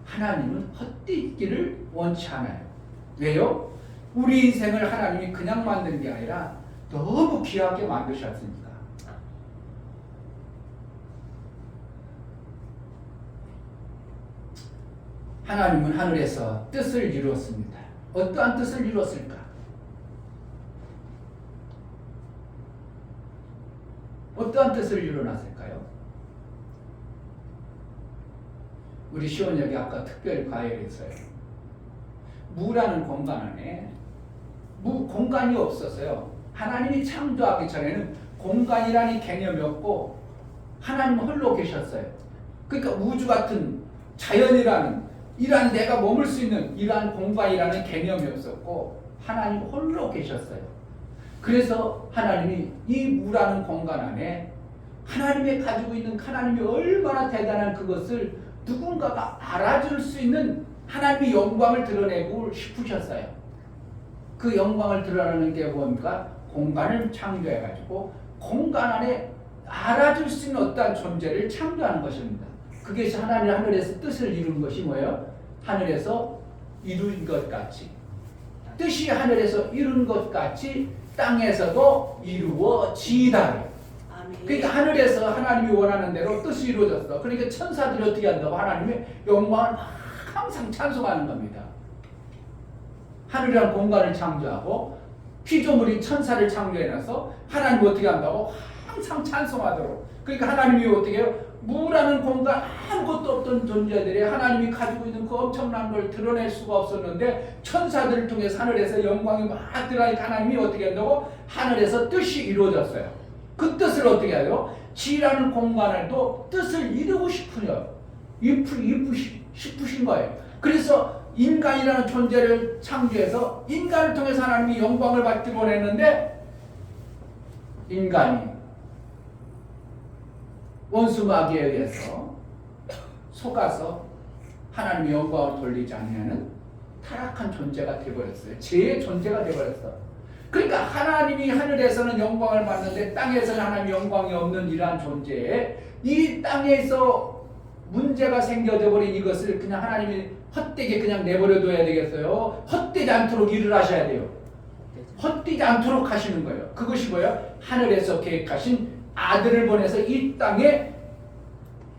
하나님은 헛되기를 원치 않아요. 왜요? 우리 인생을 하나님이 그냥 만든 게 아니라 너무 귀하게 만드셨으니까. 하나님은 하늘에서 뜻을 이루었습니다. 어떠한 뜻을 이루었을까? 어떠한 뜻을 이루어놨을까요? 우리 시원역이 아까 특별히 과외했어요. 무라는 공간 안에 공간이 없었어요. 하나님이 창조하기 전에는 공간이라는 개념이 없고 하나님 홀로 계셨어요. 그러니까 우주 같은 자연이라는 이러한 내가 머물 수 있는 이러한 공간이라는 개념이 없었고 하나님 홀로 계셨어요. 그래서 하나님이 이 무라는 공간 안에 하나님이 가지고 있는 하나님이 얼마나 대단한 그것을 누군가가 알아줄 수 있는 하나님의 영광을 드러내고 싶으셨어요. 그 영광을 드러내는 게 뭡니까? 공간을 창조해가지고 공간 안에 알아줄 수 있는 어떠한 존재를 창조하는 것입니다. 그게 하나님 하늘에서 뜻을 이룬 것이 뭐예요? 하늘에서 이룬 것 같이 뜻이 하늘에서 이룬 것 같이 땅에서도 이루어지이다. 그러니까 하늘에서 하나님이 원하는 대로 뜻이 이루어졌어. 그러니까 천사들이 어떻게 한다고? 하나님의 영광을 항상 찬송하는 겁니다. 하늘이라는 공간을 창조하고 피조물인 천사를 창조해놔서 하나님이 어떻게 한다고? 항상 찬송하도록. 그러니까 하나님이 어떻게 해요? 무라는 공간 아무것도 없던 존재들이 하나님이 가지고 있는 그 엄청난 걸 드러낼 수가 없었는데 천사들을 통해서 하늘에서 영광이 막 드러나니까 하나님이 어떻게 한다고? 하늘에서 뜻이 이루어졌어요. 그 뜻을 어떻게 해요? 지라는 공간에도 뜻을 이루고 싶으신 거예요. 그래서 인간이라는 존재를 창조해서 인간을 통해서 하나님이 영광을 받기 원했는데 인간이 원수 마귀에 의해서 속아서 하나님의 영광을 돌리지 않으면 타락한 존재가 되어버렸어요. 죄의 존재가 되어버렸어. 그러니까 하나님이 하늘에서는 영광을 받는데 땅에서는 하나님의 영광이 없는 이러한 존재에 이 땅에서 문제가 생겨져 버린 이것을 그냥 하나님이 헛되게 그냥 내버려둬야 되겠어요? 헛되지 않도록 일을 하셔야 돼요. 헛되지 않도록 하시는 거예요. 그것이 뭐예요? 하늘에서 계획하신 아들을 보내서 이 땅에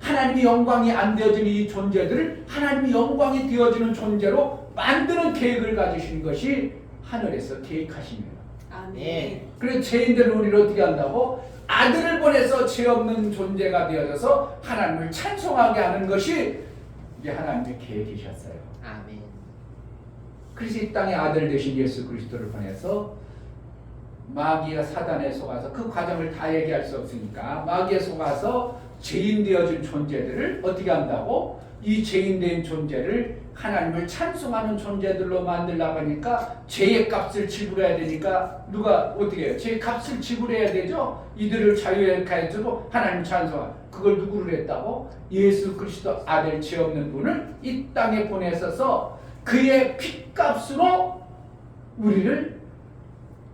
하나님의 영광이 안 되어지는 이 존재들을 하나님의 영광이 되어지는 존재로 만드는 계획을 가지신 것이 하늘에서 계획하십니다. 아멘. 그래서 죄인들은 우리를 어떻게 한다고? 아들을 보내서 죄 없는 존재가 되어져서 하나님을 찬송하게 하는 것이 이제 하나님의 계획이셨어요. 아멘. 그래서 이 땅에 아들 되신 예수 그리스도를 보내서 마귀와 사단에 속아서 그 과정을 다 얘기할 수 없으니까 마귀에 속아서 죄인 되어진 존재들을 어떻게 한다고? 이 죄인 된 존재를 하나님을 찬송하는 존재들로 만들려고 하니까 죄의 값을 지불해야 되니까 누가 어떻게 해요? 죄의 값을 지불해야 되죠? 이들을 자유케 해주고 하나님 찬송하. 그걸 누구를 했다고? 예수 그리스도 아들 죄 없는 분을 이 땅에 보내셔서 그의 핏값으로 우리를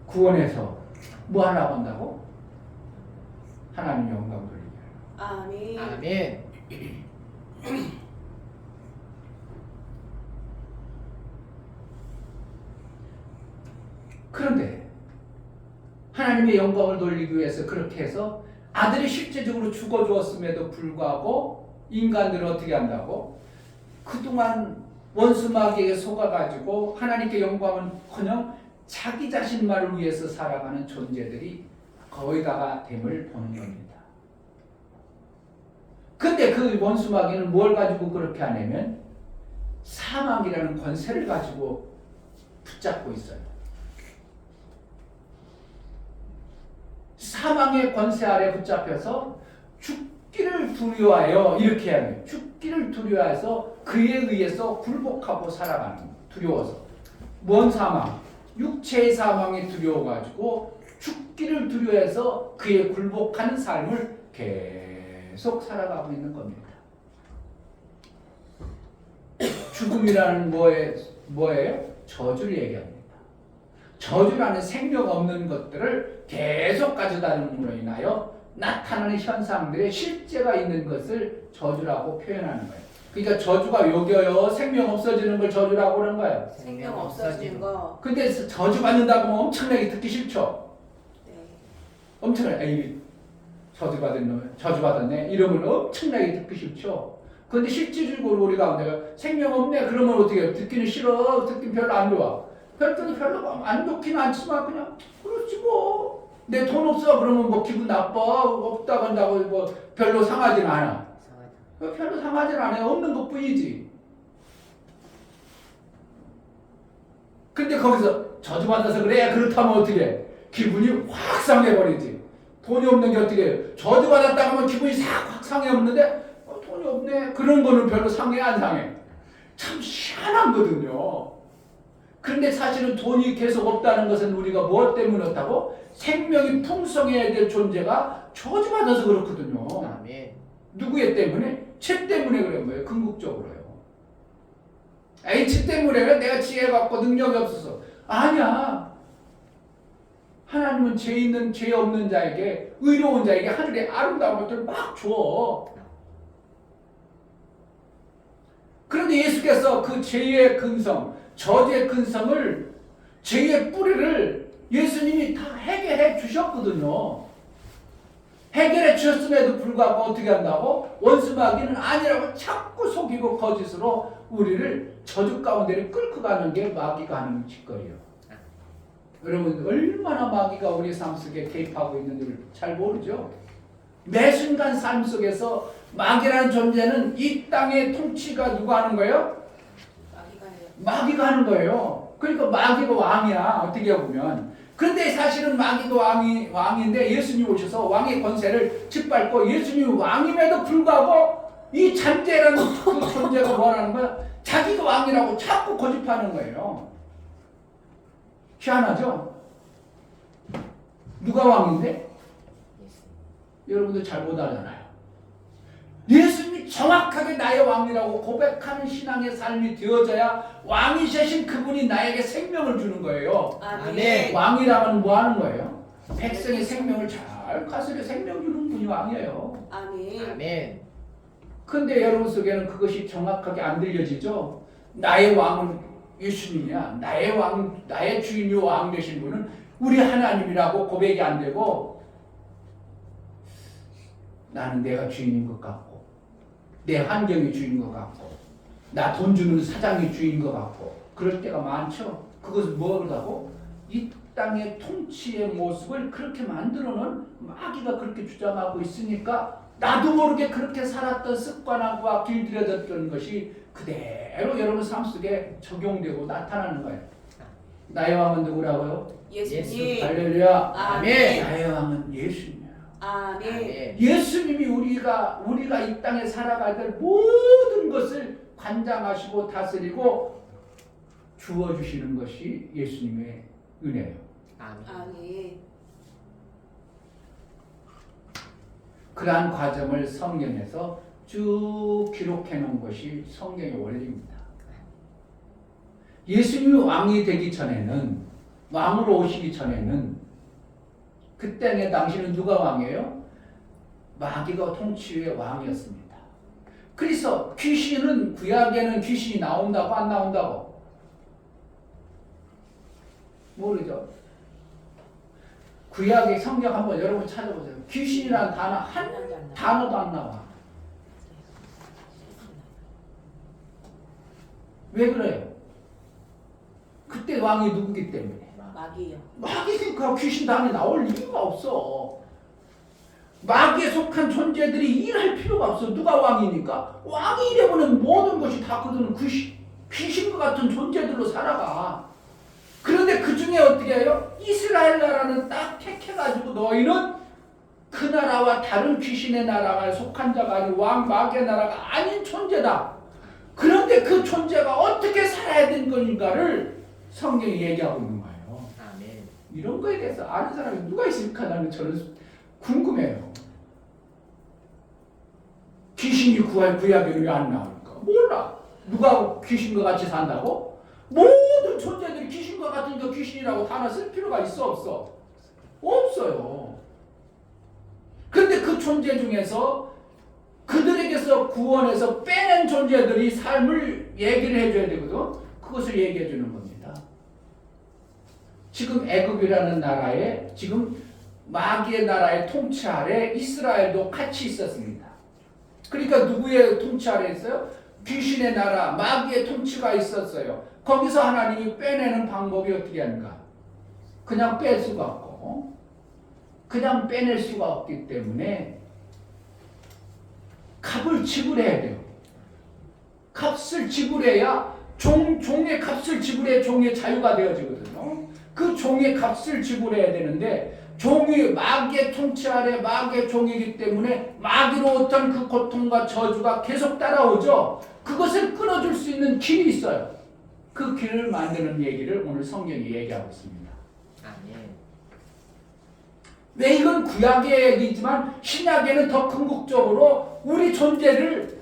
구원해서 뭐 하려고 한다고? 하나님 영광 돌리게. 아멘. 아멘. 그런데 하나님의 영광을 돌리기 위해서 그렇게 해서 아들이 실제적으로 죽어 주었음에도 불구하고 인간들은 어떻게 한다고? 그동안 원수 마귀에게 속아가지고 하나님께 영광은커녕 자기 자신만을 위해서 살아가는 존재들이 거의다가 됨을 보는 겁니다. 근데 그 원수 마귀는 뭘 가지고 그렇게 하냐면 사망이라는 권세를 가지고 붙잡고 있어요. 사망의 권세 아래 붙잡혀서 죽기를 두려워하여 이렇게 해야 돼요. 죽기를 두려워해서 그에 의해서 굴복하고 살아가는 두려워서. 뭔 사망? 육체의 사망이 두려워가지고 죽기를 두려워해서 그에 굴복하는 삶을 계속 살아가고 있는 겁니다. 죽음이라는 뭐예요? 저주를 얘기합니다. 저주라는 생명 없는 것들을 계속 가져다님으로 인하여 나타나는 현상들의 실제가 있는 것을 저주라고 표현하는 거예요. 그러니까 저주가 요겨요. 생명 없어지는 걸 저주라고 그러는 거예요. 생명 없어지는 거. 근데 저주받는다고 하면 엄청나게 듣기 싫죠. 네. 엄청나게 에이, 저주받은 놈, 저주받았네 이러면 엄청나게 듣기 싫죠. 그런데 실질적으로 우리 가운데가 생명 없네 그러면 어떻게 해요? 듣기는 싫어. 듣기 별로 안 좋아. 그랬더니 별로 안 좋기는 않지만 그냥 그렇지 뭐. 내 돈 없어 그러면 뭐 기분 나빠. 없다고 한다고 뭐 별로 상하지는 않아. 별로 상하지는 않아요. 없는 것뿐이지. 근데 거기서 저주받아서 그래 그렇다면 어떻게 해? 기분이 확 상해버리지. 돈이 없는 게 어떻게 해요? 저주받았다 하면 기분이 싹 확 상해 없는데 돈이 없네. 그런 거는 별로 상해 안 상해? 참 희한하거든요. 그런데 사실은 돈이 계속 없다는 것은 우리가 무엇 때문에 없다고? 생명이 풍성해야 될 존재가 저주받아서 그렇거든요. 아멘. 누구의 때문에? 죄 때문에 그런 거예요. 궁극적으로요. H 때문에 내가 지혜 갖고 능력이 없어서. 아니야. 하나님은 죄 있는 죄 없는 자에게 의로운 자에게 하늘의 아름다운 것들을 막 줘. 그런데 예수께서 그 죄의 근성, 저주의 근성을, 죄의 뿌리를 예수님이 다 해결해 주셨거든요. 해결해 주셨음에도 불구하고 어떻게 한다고? 원수 마귀는 아니라고 자꾸 속이고 거짓으로 우리를 저주 가운데를 끌고 가는 게 마귀가 하는 짓거리예요. 여러분 얼마나 마귀가 우리 삶 속에 개입하고 있는지를 잘 모르죠? 매 순간 삶 속에서 마귀라는 존재는 이 땅의 통치가 누가 하는 거예요? 마귀가 하는 거예요. 그러니까 마귀가 왕이야. 어떻게 보면. 그런데 사실은 마귀도 왕인데 예수님 오셔서 왕의 권세를 짓밟고 예수님이 왕임에도 불구하고 이 잔재라는 그 존재가 뭐라는 거야? 자기가 왕이라고 자꾸 고집하는 거예요. 희한하죠? 누가 왕인데? 여러분들 잘 못 알잖아요. 예수님이 정확하게 나의 왕이라고 고백하는 신앙의 삶이 되어져야 왕이 되신 그분이 나에게 생명을 주는 거예요. 아멘. 왕이라면 뭐 하는 거예요? 백성의 생명을 잘 가스려 생명 주는 분이 왕이에요. 아멘. 아멘. 근데 여러분 속에는 그것이 정확하게 안 들려지죠? 나의 왕은 예수님이야. 나의 왕, 나의 주인이 왕 되신 분은 우리 하나님이라고 고백이 안 되고 나는 내가 주인인 것 같고 내 환경이 주인인 것 같고 나 돈 주는 사장이 주인인 것 같고 그럴 때가 많죠. 그것은 뭐라고? 이 땅의 통치의 모습을 그렇게 만들어놓은 마귀가 그렇게 주장하고 있으니까 나도 모르게 그렇게 살았던 습관과 길들여졌던 것이 그대로 여러분 삶 속에 적용되고 나타나는 거예요. 나의 왕은 누구라고요? 예수님. 할렐루야. 아멘. 나의 왕은 예수님이에요. 아멘. 아멘. 예수님이 우리가 이 땅에 살아가야 될 모든 것을 관장하시고 다스리고 주어주시는 것이 예수님의 은혜예요. 아멘. 아멘. 그러한 과정을 성경에서 쭉 기록해 놓은 것이 성경의 원리입니다. 예수님이 왕이 되기 전에는, 왕으로 오시기 전에는 그때 당시는 누가 왕이에요? 마귀가 통치의 왕이었습니다. 그래서 귀신은, 구약에는 귀신이 나온다고 안 나온다고? 모르죠. 구약의 성경 한번 여러분 찾아보세요. 귀신이라는 단어 한 단어도 안 나와. 왜 그래요? 그때 왕이 누구기 때문에? 마귀요. 마귀니까 귀신 단이 나올 이유가 없어. 마귀에 속한 존재들이 일할 필요가 없어. 누가 왕이니까? 왕이 되면 모든 것이 다 그들은 귀신과 같은 존재들로 살아가. 그런데 그 중에 어떻게 해요? 이스라엘 나라는 딱 택해가지고 너희는 그 나라와 다른 귀신의 나라가 속한 자가 아닌 마귀의 나라가 아닌 존재다. 그런데 그 존재가 어떻게 살아야 되는 것인가를 성경이 얘기하고 있는 거예요. 아멘. 이런 거에 대해서 아는 사람이 누가 있을까 나는 저는 궁금해요. 귀신이 구약에 왜 안 나올까? 몰라. 누가 귀신과 같이 산다고? 모든 존재들이 귀신과 같은 거 귀신이라고 단어 쓸 필요가 있어 없어? 없어요. 그런데 그 존재 중에서 그들에게서 구원해서 빼낸 존재들이 삶을 얘기를 해줘야 되거든. 그것을 얘기해 주는 겁니다. 지금 애굽이라는 나라에 지금 마귀의 나라의 통치 아래 이스라엘도 같이 있었습니다. 그러니까 누구의 통치 아래 있어요? 귀신의 나라, 마귀의 통치가 있었어요. 거기서 하나님이 빼내는 방법이 어떻게 하는가? 그냥 뺄 수가 없고, 그냥 빼낼 수가 없기 때문에 값을 지불해야 돼요. 값을 지불해야 종의 값을 지불해야 종의 자유가 되어지거든요. 그 종의 값을 지불해야 되는데 종이 마귀의 통치 아래 마귀의 종이기 때문에 마귀로부터 그 고통과 저주가 계속 따라오죠. 그것을 끊어줄 수 있는 길이 있어요. 그 길을 만드는 얘기를 오늘 성경이 얘기하고 있습니다. 아멘. 왜 이건 구약의 얘기지만 신약에는 더 궁극적으로 우리 존재를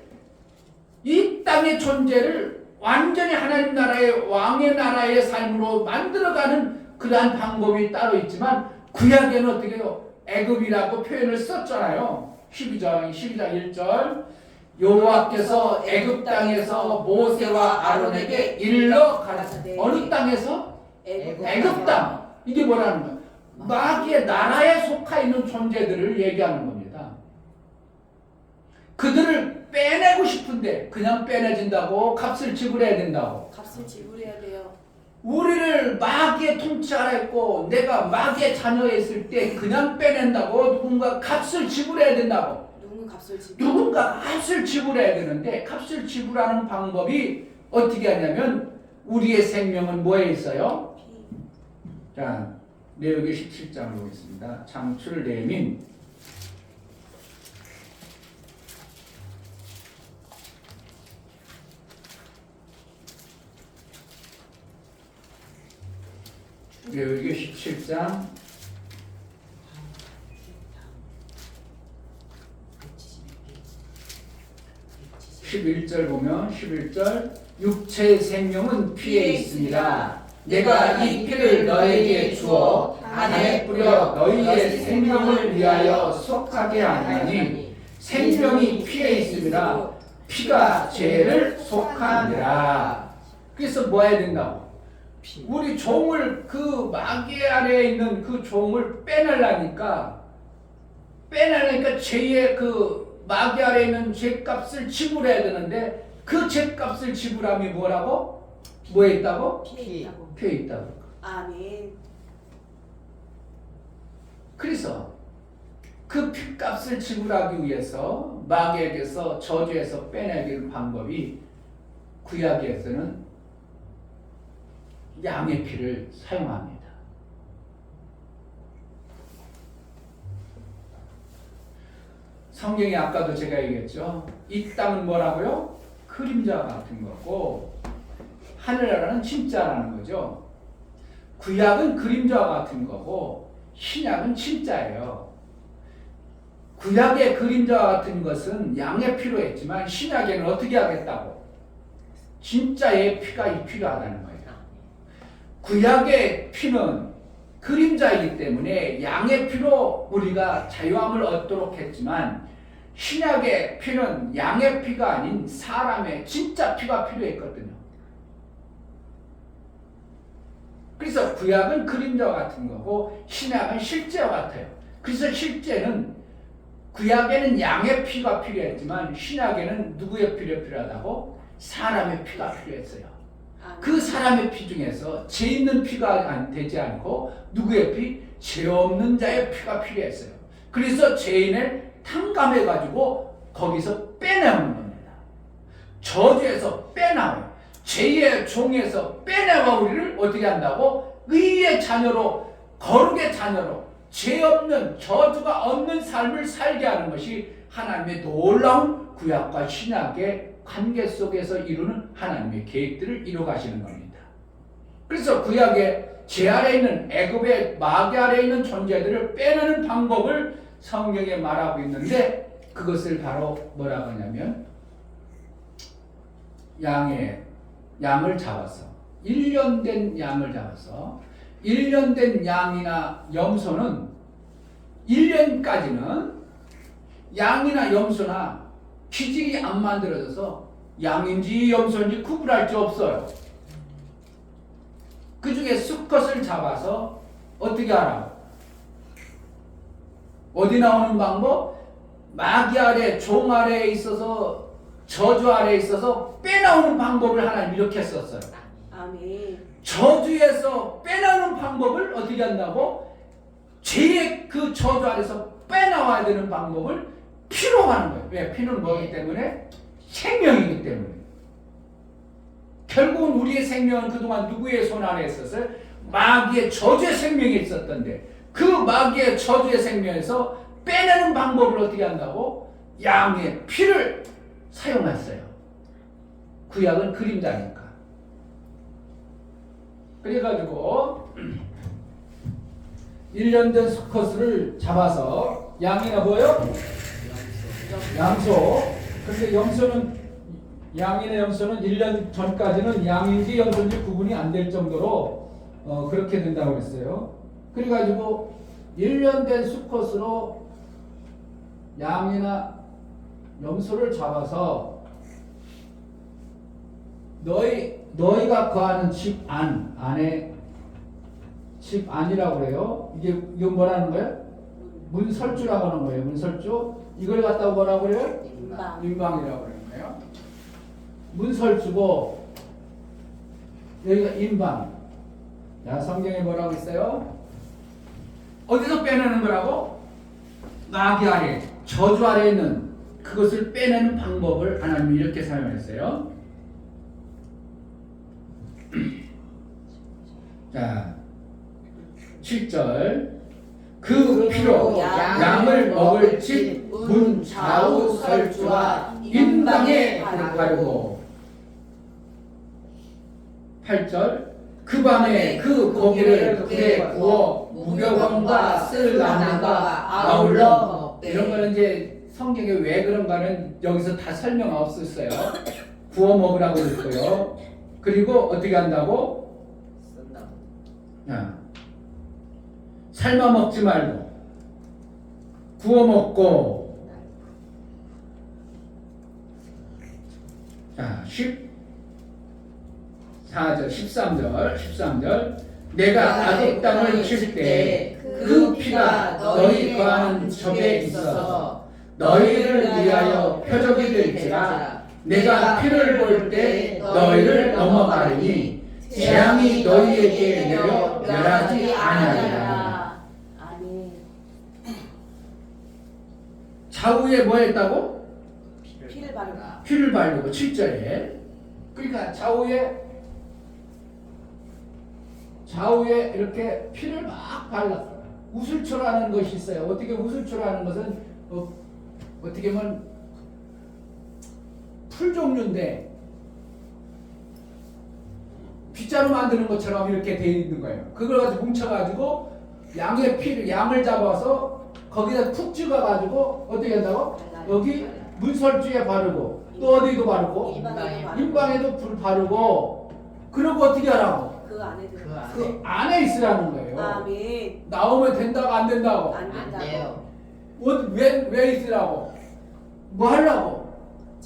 이 땅의 존재를 완전히 하나님 나라의 왕의 나라의 삶으로 만들어가는 그러한 방법이 따로 있지만 구약에는 어떻게 해요? 애굽이라고 표현을 썼잖아요. 12장 1절 여호와께서 애굽 땅에서 모세와 아론에게 일러 가라사대. 어느 땅에서? 애굽 땅. 이게 뭐라는 거야? 마귀의 나라에 속하 있는 존재들을 얘기하는 겁니다. 그들을 빼내고 싶은데 그냥 빼내진다고 값을 지불해야 된다고. 값을 지불해야 돼요. 우리를 마귀의 통치 아래 있고 내가 마귀의 자녀에 있을 때 그냥 빼낸다고 누군가 값을 지불해야 된다고. 누군가 값을 지불해야 되는데 값을 지불하는 방법이 어떻게 하냐면 우리의 생명은 뭐에 있어요? 자, 레위기 17장을 보겠습니다. 창출 레민 17장 11절 보면 11절 육체의 생명은 피에 있습니다. 내가 이 피를 너에게 주어 단에 뿌려 너희의 생명을 위하여 속하게 하나니 생명이 피에 있습니다. 피가 죄를 속하니라. 그래서 뭐 해야 된다고? 우리 종을 그 마귀 아래에 있는 그 종을 빼내려니까 죄의 그 마귀 아래에 있는 죄값을 지불해야 되는데 그 죄값을 지불함이 뭐라고? 뭐에 있다고? 피에 있다고. 아멘. 그래서 그 피값을 지불하기 위해서 마귀에게서 저주에서 빼내기는 방법이 구약에서는 양의 피를 사용합니다. 성경이 아까도 제가 얘기했죠. 이 땅은 뭐라고요? 그림자 같은 거고 하늘나라는 진짜라는 거죠. 구약은 그림자 같은 거고 신약은 진짜예요. 구약의 그림자 같은 것은 양의 피로 했지만 신약에는 어떻게 하겠다고? 진짜의 피가 필요하다는 거예요. 구약의 피는 그림자이기 때문에 양의 피로 우리가 자유함을 얻도록 했지만 신약의 피는 양의 피가 아닌 사람의 진짜 피가 필요했거든요. 그래서 구약은 그림자 같은 거고 신약은 실제와 같아요. 그래서 실제는 구약에는 양의 피가 필요했지만 신약에는 누구의 피가 필요하다고? 사람의 피가 필요했어요. 그 사람의 피 중에서 죄 있는 피가 되지 않고 누구의 피? 죄 없는 자의 피가 필요했어요. 그래서 죄인을 탕감해가지고 거기서 빼내오는 겁니다. 저주에서 빼나와요. 죄의 종에서 빼내와 우리를 어떻게 한다고? 의의 자녀로, 거룩의 자녀로, 죄 없는, 저주가 없는 삶을 살게 하는 것이 하나님의 놀라운 구약과 신약의 관계 속에서 이루는 하나님의 계획들을 이루어가시는 겁니다. 그래서 구약의 죄 아래 있는 애굽의 마귀 아래 있는 존재들을 빼내는 방법을 성경에 말하고 있는데 그것을 바로 뭐라고 하냐면 양을 잡아서 1년 된 양을 잡아서 1년 된 양이나 염소는 1년까지는 양이나 염소나 기질이 안 만들어져서 양인지 염소인지 구분할 수 없어요. 그 중에 수컷을 잡아서 어떻게 하라고? 어디 나오는 방법? 마귀 아래, 종 아래에 있어서 저주 아래에 있어서 빼나오는 방법을 하나님 이렇게 썼어요. 아멘. 저주에서 빼나오는 방법을 어떻게 한다고? 죄의 그 저주 아래에서 빼나와야 되는 방법을 피로 하는 거예요. 왜? 피는 뭐기 때문에? 생명이기 때문에. 결국은 우리의 생명은 그동안 누구의 손 안에 있었어요? 마귀의 저주의 생명이 있었던데 그 마귀의 저주의 생명에서 빼내는 방법을 어떻게 한다고? 양의 피를 사용했어요. 구약은 그림자니까. 그래가지고 1년 된 수컷을 잡아서 양이나 뭐요? 양소. 근데 염소는 양이나 염소는 1년 전까지는 양인지 염소인지 구분이 안 될 정도로 그렇게 된다고 했어요. 그래가지고 1년 된 수컷으로 양이나 염소를 잡아서 너희가 거하는 집 안에 집 안이라고 그래요. 이건 뭐라는 거예요? 문설주라고 하는 거예요. 문설주. 이걸 갖다가 뭐라고 그래요? 인방이라고 그러는 거예요. 문설주고 여기가 인방. 자, 성경에 뭐라고 있어요? 어디서 빼내는 거라고? 마귀 아래, 저주 아래에 있는 그것을 빼내는 방법을 하나님이 이렇게 사용했어요. 자, 7절. 그 피로 양을 먹을 집 문 좌우 설주와 인방에 바르고. 8절. 그 밤에 그 고기를 불에 구워 무교병과 쓸나무가 아울러 먹되. 이런 거는 이제 성경에 왜 그런가는 여기서 다 설명 없었어요. 구워 먹으라고 했고요. 그리고 어떻게 한다고? 삶아 먹지 말고 구워 먹고. 자, 14절, 13절. 내가 아굽 땅을 칠 때 그 피가 너희 거하는 적에 있어서 너희를 위하여 표적이 될지라. 내가 피를 볼 때 너희를 넘어가리니 재앙이 너희에게 내려 멸하지 아니하리라. 좌우에 뭐 했다고? 피를 바르고. 7절에. 그러니까 좌우에 이렇게 피를 막 발랐어요. 우슬초라는 것이 있어요. 어떻게 우슬초라는 것은 어떻게 보면 풀 종류인데 빗자루 만드는 것처럼 이렇게 되어 있는 거예요. 그걸 가지고 뭉쳐가지고 양을 잡아서 거기다 푹 찍어가지고 어떻게 한다고? 여기 문설주에 바르고 또 어디도 바르고 인방에도 불 바르고. 그리고 어떻게 하라고? 그 안에 있으라는 거예요. 아멘. 나오면 된다고 안 된다고? 안 돼요. 왜 있으라고? 뭐 하려고?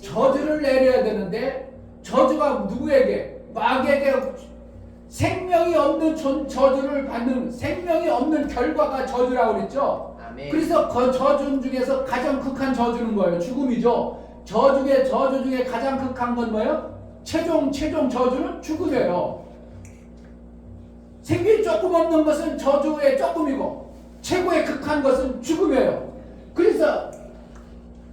저주를 내려야 되는데 저주가 누구에게? 마귀에게. 생명이 없는 저주를 받는, 생명이 없는 결과가 저주라고 그랬죠. 그래서 그 저주 중에서 가장 극한 저주는 뭐예요? 죽음이죠. 저주 중에 가장 극한 건 뭐예요? 최종 저주는 죽음이에요. 생명이 조금 없는 것은 저주의 조금이고 최고의 극한 것은 죽음이에요. 그래서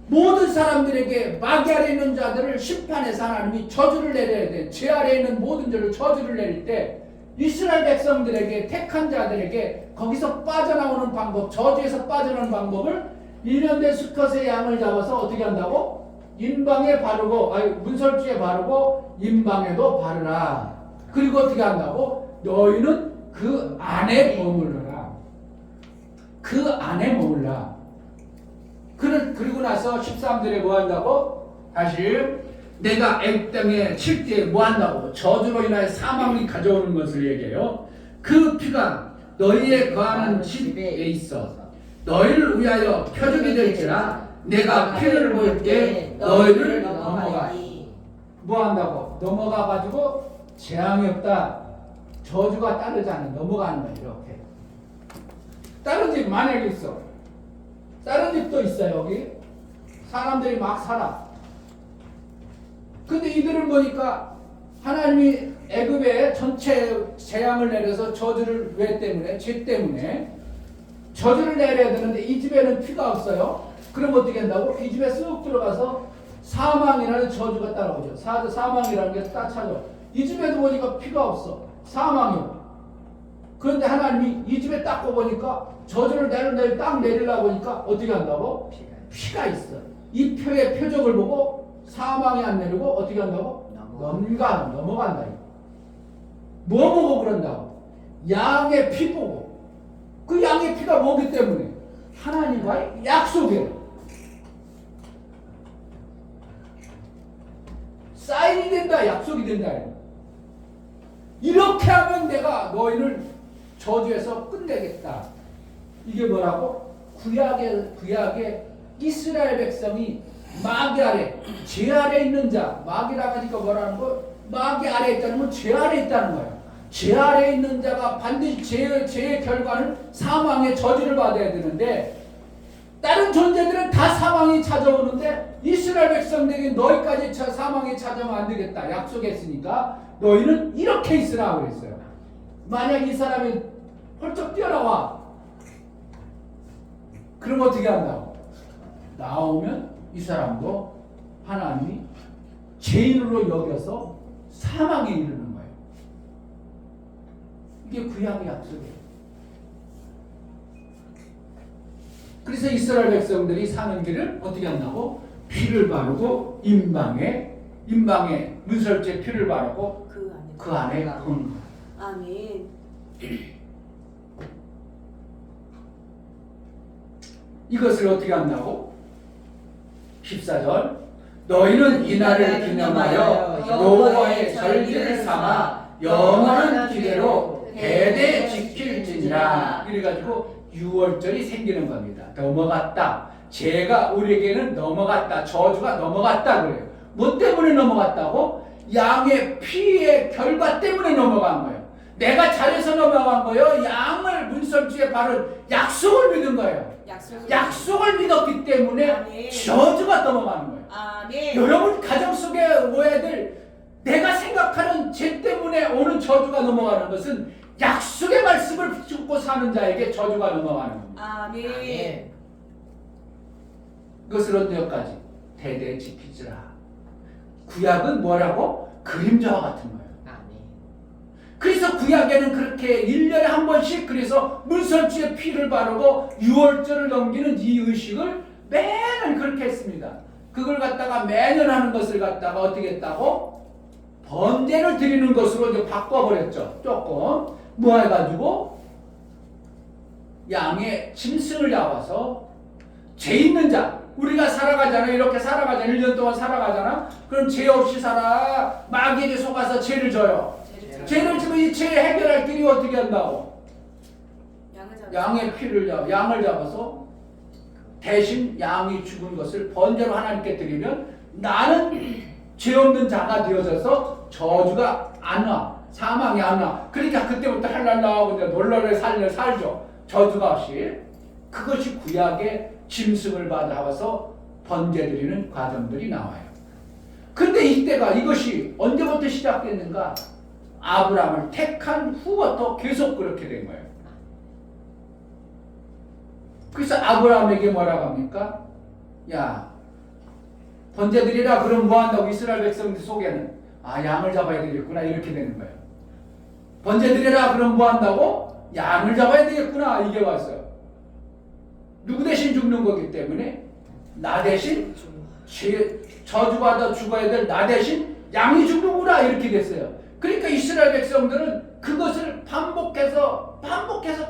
모든 사람들에게 마귀 아래 있는 자들을 심판해서 하나님이 저주를 내려야 돼. 죄 아래 있는 모든 자를 저주를 내릴 때 이스라엘 백성들에게, 택한 자들에게 거기서 빠져나오는 방법, 저주에서 빠져나오는 방법을 1년 된 수컷의 양을 잡아서 어떻게 한다고? 인방에 바르고, 문설주에 바르고 인방에도 바르라. 그리고 어떻게 한다고? 너희는 그 안에 머물러라. 그 안에 머물라. 그리고 나서 13절에 뭐 한다고? 다시 내가 애굽 땅에 칠 때 뭐 한다고? 저주로 인하여 사망이 가져오는 것을 얘기해요. 그 피가 너희의 거하는 집에 있어 너희를 위하여 표적이 될지라. 내가 피를 볼 때 너희를 넘어가. 뭐 한다고? 넘어가가지고 재앙이 없다. 저주가 따르지 않아. 넘어가는 거야. 이렇게. 다른 집 만약에 있어. 다른 집도 있어요. 여기 사람들이 막 살아. 근데 이들을 보니까 하나님이 애굽에 전체 재앙을 내려서 저주를 왜 때문에? 죄 때문에 저주를 내려야 되는데 이 집에는 피가 없어요. 그럼 어떻게 한다고? 이 집에 쑥 들어가서 사망이라는 저주가 따라오죠. 사망이라는 게 딱 찾아. 이 집에도 보니까 피가 없어. 사망이요. 그런데 하나님이 이 집에 딱 보니까 저주를 딱 내리려고 하니까 어떻게 한다고? 피가 있어. 이 표의 표적을 보고 사망이 안 내리고 어떻게 한다고? 넘어간다. 뭐 보고 그런다고? 양의 피 보고. 그 양의 피가 뭐기 때문에? 하나님과의 약속이에요. 사인이 된다, 약속이 된다. 이렇게 하면 내가 너희를 저주해서 끝내겠다. 이게 뭐라고? 구약의 이스라엘 백성이 마귀 아래, 죄 아래 있는 자, 마귀라고 하니까 뭐라는 거? 마귀 아래 있다는 건 죄 아래 있다는 거예요. 죄 아래 있는 자가 반드시 죄의 결과는 사망의 저주를 받아야 되는데, 다른 존재들은 다 사망이 찾아오는데 이스라엘 백성들에게 너희까지 사망이 찾아오면 안 되겠다 약속했으니까 너희는 이렇게 있으라고 그랬어요. 만약 이 사람이 펄쩍 뛰어나와, 그럼 어떻게 한다고? 나오면 이 사람도 하나님이 죄인으로 여겨서 사망에 이르는 거예요. 이게 구약의 약속이에요. 그래서 이스라엘 백성들이 사는 길을 어떻게 한다고? 피를 바르고 임방에 문설주에 피를 바르고 그 안에 건. 아멘. 이것을 어떻게 한다고? 14절 너희는 이날을 기념하여 여호와의 절기를 삼아 영원한 기대로 대대 지킬지니라. 이래가지고 6월절이 생기는 겁니다. 넘어갔다. 죄가 우리에게는 넘어갔다. 저주가 넘어갔다 그래요. 뭐 때문에 넘어갔다고? 양의 피의 결과 때문에 넘어간 거예요. 내가 잘해서 넘어간 거예요. 양을 문설주에 바른 약속을 믿은 거예요. 약속을 믿었기 때문에 아멘. 저주가 넘어가는 거예요. 아멘. 여러분 가정 속의 오해들, 내가 생각하는 죄 때문에 오는 저주가 넘어가는 것은 약속의 말씀을 붙잡고 사는 자에게 저주가 넘어가는 겁니다. 아멘. 그것을 언제까지? 대대 지키지라. 구약은 뭐라고? 그림자와 같은 거예요. 그래서 구약에는 그렇게 1년에 한 번씩 그래서 문설주에 피를 바르고 6월절을 넘기는 이 의식을 매년 그렇게 했습니다. 그걸 갖다가 매년 하는 것을 갖다가 어떻게 했다고? 번제를 드리는 것으로 이제 바꿔버렸죠. 조금 뭐 해가지고 양의 짐승을 잡아서 죄 있는 자, 우리가 살아가잖아. 이렇게 살아가잖아. 1년 동안 살아가잖아. 그럼 죄 없이 살아. 마귀에게 속아서 죄를 져요. 죄를 지면 이 죄 해결할 길이 어떻게 한다고? 양의 피를 양을 잡아서 대신 양이 죽은 것을 번제로 하나님께 드리면 나는 죄 없는 자가 되어져서 저주가 안 와. 사망이 안 와. 그러니까 그때부터 할랄라하고 놀라게 살죠. 저주가 없이. 그것이 구약의 짐승을 받아와서 번제 드리는 과정들이 나와요. 근데 이때가 이것이 언제부터 시작됐는가? 아브라함을 택한 후부터 계속 그렇게 된 거예요. 그래서 아브라함에게 뭐라고 합니까? 야, 번제 드리라. 그럼 뭐 한다고? 이스라엘 백성들 속에는 양을 잡아야 되겠구나 이렇게 되는 거예요. 번제 드리라. 그럼 뭐 한다고? 양을 잡아야 되겠구나 이게 왔어요. 누구 대신 죽는 거기 때문에 나 대신 저주받아 죽어야 될 나 대신 양이 죽는구나 이렇게 됐어요. 그러니까 이스라엘 백성들은 그것을 반복해서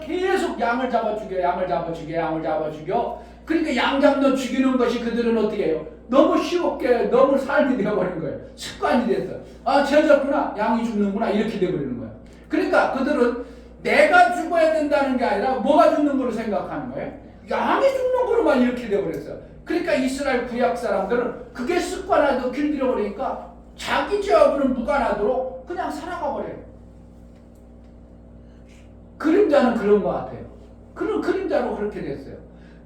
계속 양을 잡아 죽여. 그러니까 양 잡는 죽이는 것이 그들은 어떻게 해요? 너무 쉽게 너무 삶이 되어버린 거예요. 습관이 됐어. 죄졌구나. 양이 죽는구나 이렇게 돼버리는 거예요. 그러니까 그들은 내가 죽어야 된다는 게 아니라 뭐가 죽는 거로 생각하는 거예요? 양이 죽는 거로만 이렇게 돼버렸어요. 그러니까 이스라엘 구약 사람들은 그게 습관화도 길들여버리니까 자기 죄업은 무관하도록 그냥 살아가 버려요. 그림자는 그런 것 같아요. 그런 그림자로 그렇게 됐어요.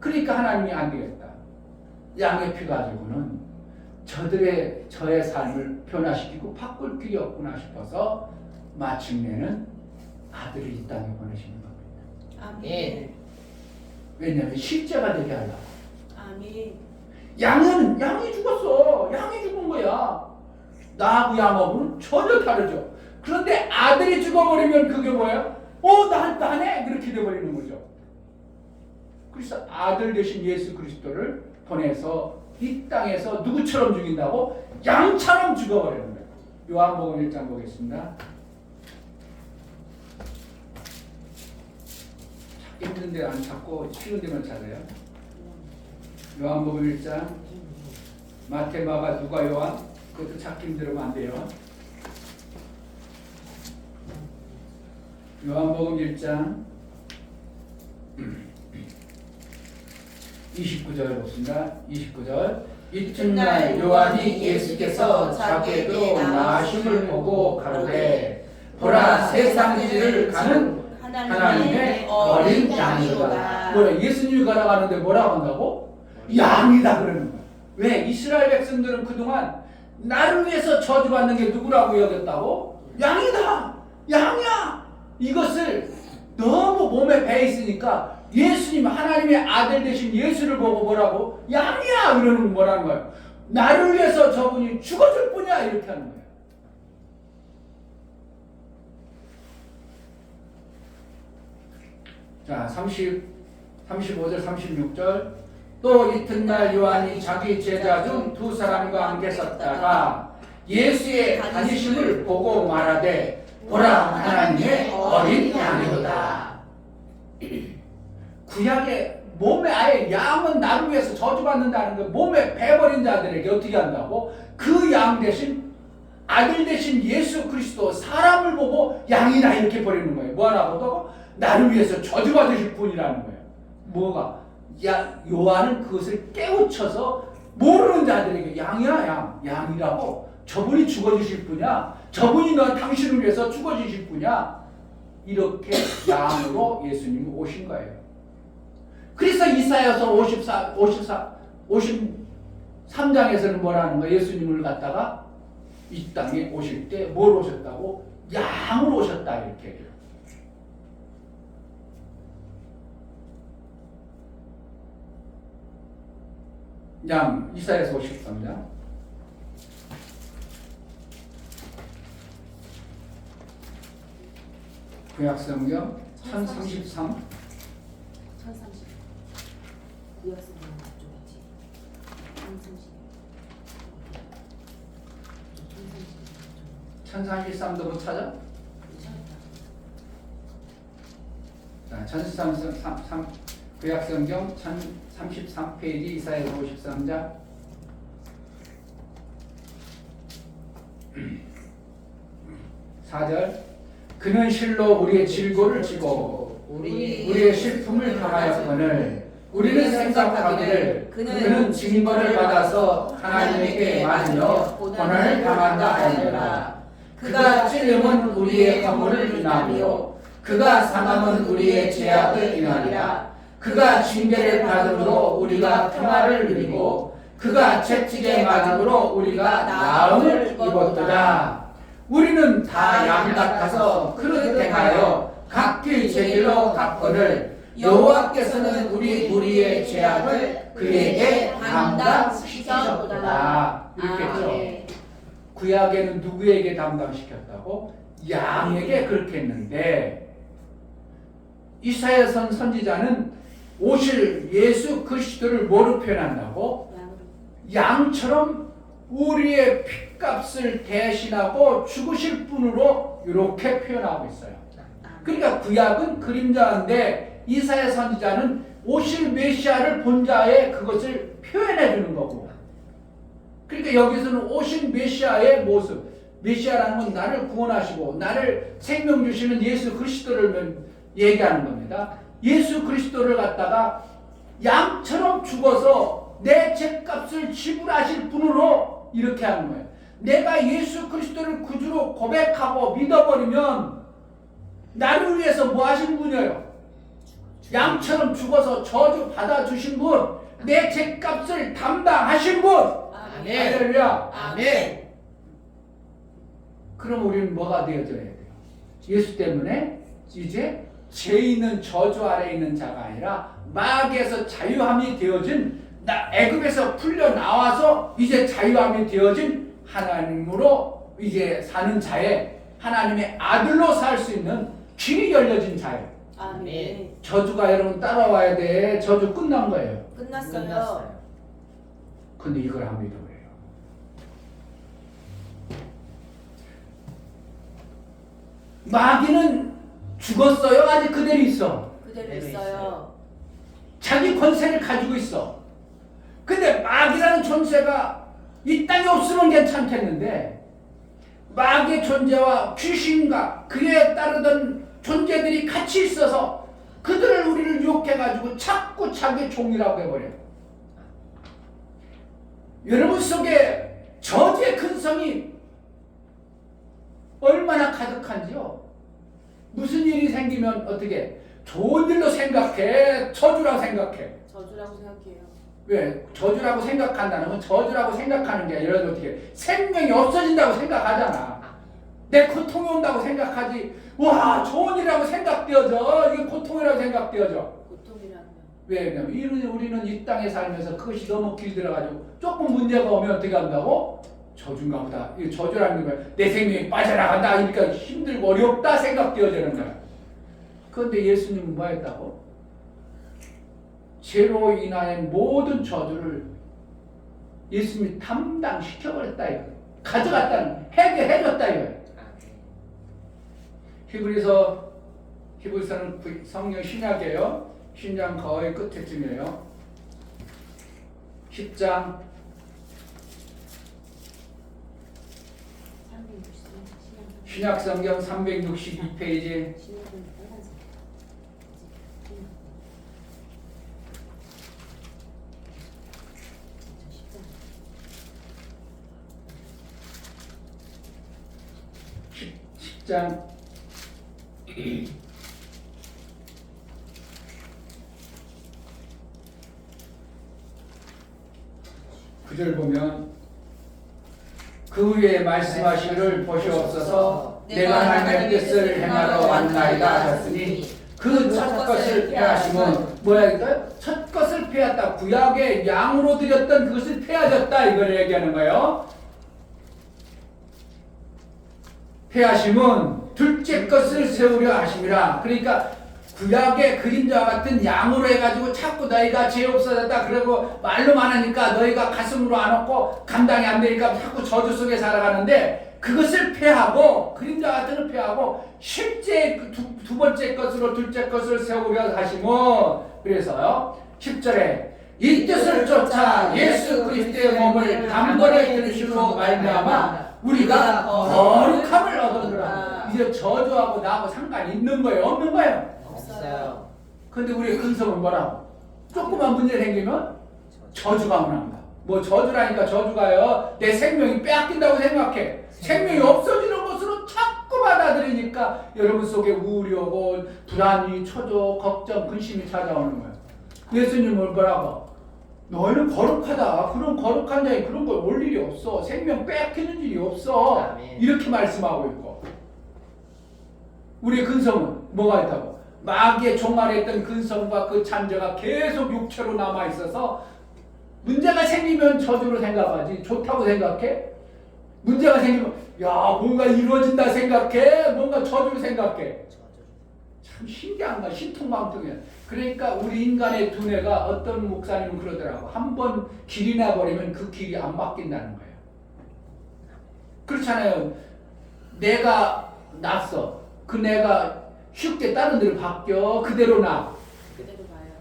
그러니까 하나님이 안 되겠다. 양의 피 가지고는 저의 삶을 변화시키고 바꿀 길이 없구나 싶어서 마침내는 아들을 이 땅에 보내시는 겁니다. 아멘. 왜냐하면 실제가 되게 하려고. 아멘. 양이 죽었어. 양이 죽은 거야. 나하고 양하고는 전혀 다르죠. 그런데 아들이 죽어버리면 그게 뭐예요? 나네? 그렇게 돼버리는 거죠. 그래서 아들 되신 예수 그리스도를 보내서 이 땅에서 누구처럼 죽인다고? 양처럼 죽어버리는 거예요. 요한복음 1장 보겠습니다. 찾기 힘든데 안 찾고 쉬운 데만 찾아요. 요한복음 1장 마태, 마가, 누가, 요한 그것도 찾기 힘들으면 안 돼요. 요한복음 1장 29절 보습니다. 29절 이튿날 요한이 예수께서 자기에게로 나아심을 보고 가로되 보라 세상지를 가는 하나님의 어린 양이로다. 뭐야? 예수님이 걸어가는데 뭐라고 한다고? 양이다 그러는 거야. 왜? 이스라엘 백성들은 그동안 나를 위해서 저주받는 게 누구라고 여겼다고? 양이다. 양이야. 이것을 너무 몸에 배 있으니까 예수님 하나님의 아들 되신 예수를 보고 뭐라고? 양이야. 이러는 뭐라는 거예요? 나를 위해서 저분이 죽어줄 뿐이야. 이렇게 하는 거예요. 자, 35절 36절 또 이튿날 요한이 자기 제자 중 두 사람과 함께 섰다가 예수의 다니심을 보고 말하되 보라 하나님의 어린 양이로다. 구약의 몸에 아예 양은 나를 위해서 저주받는다는 거 몸에 배버린 자들에게 어떻게 한다고? 그 양 대신 아들 대신 예수 그리스도 사람을 보고 양이다 이렇게 버리는 거예요. 뭐 하라고? 나를 위해서 저주받으실 분이라는 거예요. 뭐가? 요한은 그것을 깨우쳐서 모르는 자들에게 양이야 양이라고 저분이 죽어주실 분이야. 저분이 당신을 위해서 죽어주실 분이야. 이렇게 양으로 예수님이 오신 거예요. 그래서 이사야서 53장에서는 뭐라는 거예요? 예수님을 갖다가 이 땅에 오실 때 뭘 오셨다고? 양으로 오셨다 이렇게 얘기해요. 양 이사야서 53장 구약성경 1033 1030 구약성경 쪽이지. 1033도 못 찾아? 자, 1033 구약성경 1033페이지 이사야서 53장 4절 그는 실로 우리의 질고를 지고 우리의 슬픔을 당하였거늘 우리는 생각하기를 그는 징벌을 받아서 하나님에게 맞으며 고난을 당한다 하였노라. 그가 찔림은 우리의 허물을 인하며 그가 상함은 우리의 죄악을 인하리라. 그가 징계를 받음으로 우리가 평화를 누리고 그가 채찍에 맞음으로 우리가 나음을 입었도다. 우리는 다 양 같아서 그릇 행하여 각기 제 길로 갔거늘 여호와께서는 우리의 죄악을 그에게 담당시켰도다. 이렇게 했죠. 구약에는 누구에게 담당시켰다고? 양에게 그렇게 했는데 이사야 선지자는 오실 예수 그리스도를 뭐로 표현한다고? 양처럼 우리의 핏값을 대신하고 죽으실 분으로 이렇게 표현하고 있어요. 그러니까 구약은 그림자인데 이사야 선지자는 오실 메시아를 본 자의 그것을 표현해 주는 거고, 그러니까 여기서는 오신 메시아의 모습, 메시아라는 건 나를 구원하시고 나를 생명 주시는 예수 그리스도를 얘기하는 겁니다. 예수 그리스도를 갖다가 양처럼 죽어서 내 죄값을 지불하실 분으로 이렇게 하는 거예요. 내가 예수 그리스도를 구주로 고백하고 믿어버리면 나를 위해서 뭐 하신 분이에요? 양처럼 죽어서 저주 받아주신 분, 내 죄값을 담당하신 분. 아멘. 할렐루야. 아멘. 그럼 우리는 뭐가 되어져야 돼요? 예수 때문에 이제 죄 있는 저주 아래 있는 자가 아니라 마귀에서 자유함이 되어진, 애굽에서 풀려 나와서 이제 자유함이 되어진 하나님으로 이제 사는 자의 하나님의 아들로 살 수 있는 길이 열려진 자예요. 아멘. 저주가 여러분 따라와야 돼. 저주 끝난 거예요. 끝났어요. 근데 이걸 안 믿어요. 마귀는 죽었어요? 아직 그대로 있어. 그대로 있어요. 자기 권세를 가지고 있어. 근데 마귀라는 존재가 이 땅에 없으면 괜찮겠는데 마귀의 존재와 귀신과 그에 따르던 존재들이 같이 있어서 그들을 우리를 유혹해가지고 자꾸 자기 종이라고 해버려요. 여러분 속에 저주의 근성이 얼마나 가득한지요. 무슨 일이 생기면 어떻게 좋은 일로 생각해? 저주라고 생각해. 저주라고 생각해요. 왜? 저주라고 생각한다는 건 저주라고 생각하는 게 아니라 어떻게 생명이 없어진다고 생각하잖아. 내 고통이 온다고 생각하지. 와, 좋은 일이라고 생각되어져. 이게 고통이라고 생각되어져. 고통이라면. 왜? 왜냐면 우리는 이 땅에 살면서 그것이 너무 길들어가지고 조금 문제가 오면 어떻게 한다고? 저주인가 보다. 이 저주라는 게 내 생명이 빠져나간다. 그러니까 힘들고 어렵다 생각되어지는 거야. 그런데 예수님은 뭐 했다고? 죄로 인한 모든 저주를 예수님이 담당시켜버렸다 이거. 가져갔다는 해결해줬다 이거. 히브리서는 성경 신약이에요. 신약 거의 끝에쯤이에요. 10장 360. 신약 성경 362페이지 10장 9절 보면 그 후에 말씀하시기를 보시옵소서 내가 하나님의 뜻을 행하러 왔나이다 하셨으니 그 첫 것을 폐하심은 뭐야 이거요? 첫 것을 폐했다. 구약의 양으로 드렸던 그것을 폐하셨다 이걸 얘기하는 거예요. 폐하심은 둘째 것을 세우려 하심이라. 그러니까 구약의 그림자와 같은 양으로 해가지고 자꾸 너희가 죄 없어졌다 그러고 말로만 하니까 너희가 가슴으로 안 얻고 감당이 안 되니까 자꾸 저주 속에 살아가는데 그것을 폐하고 그림자 같은 걸 폐하고 실제 두 번째 것으로 둘째 것을 세우려 하심은 그래서요 10절에 이 뜻을 쫓아 예수 그리스도의 몸을 단번에 들으심으로 말미암아 우리가 거룩함을 얻었노라. 이제 저주하고 나하고 상관이 있는 거예요? 없는 거예요? 없어요. 근데 우리의 근성은 뭐라고? 조그만 문제 생기면 저주가 나옵니다. 뭐 저주라니까 저주가요. 내 생명이 빼앗긴다고 생각해. 생명이 없어지는 것으로 자꾸 받아들이니까 여러분 속에 우울이 오고 불안이, 초조, 걱정, 근심이 찾아오는 거예요. 예수님은 뭐라고? 너희는 거룩하다. 그런 거룩한 자에 그런 걸 올 일이 없어. 생명 빼앗기는 일이 없어. 아멘. 이렇게 말씀하고 있고 우리의 근성은 뭐가 있다고? 마귀의 종말에 있던 근성과 그 잔재가 계속 육체로 남아있어서 문제가 생기면 저주로 생각하지 좋다고 생각해? 문제가 생기면 야 뭔가 이루어진다 생각해? 뭔가 저주로 생각해? 참 신기한 거야. 신통방통이야. 그러니까 우리 인간의 두뇌가 어떤 목사님은 그러더라고. 한번 길이 나버리면 그 길이 안 바뀐다는 거예요. 그렇잖아요. 내가 났어. 그 내가 쉽게 다른 데로 바뀌어. 그대로 나. 그대로 봐요.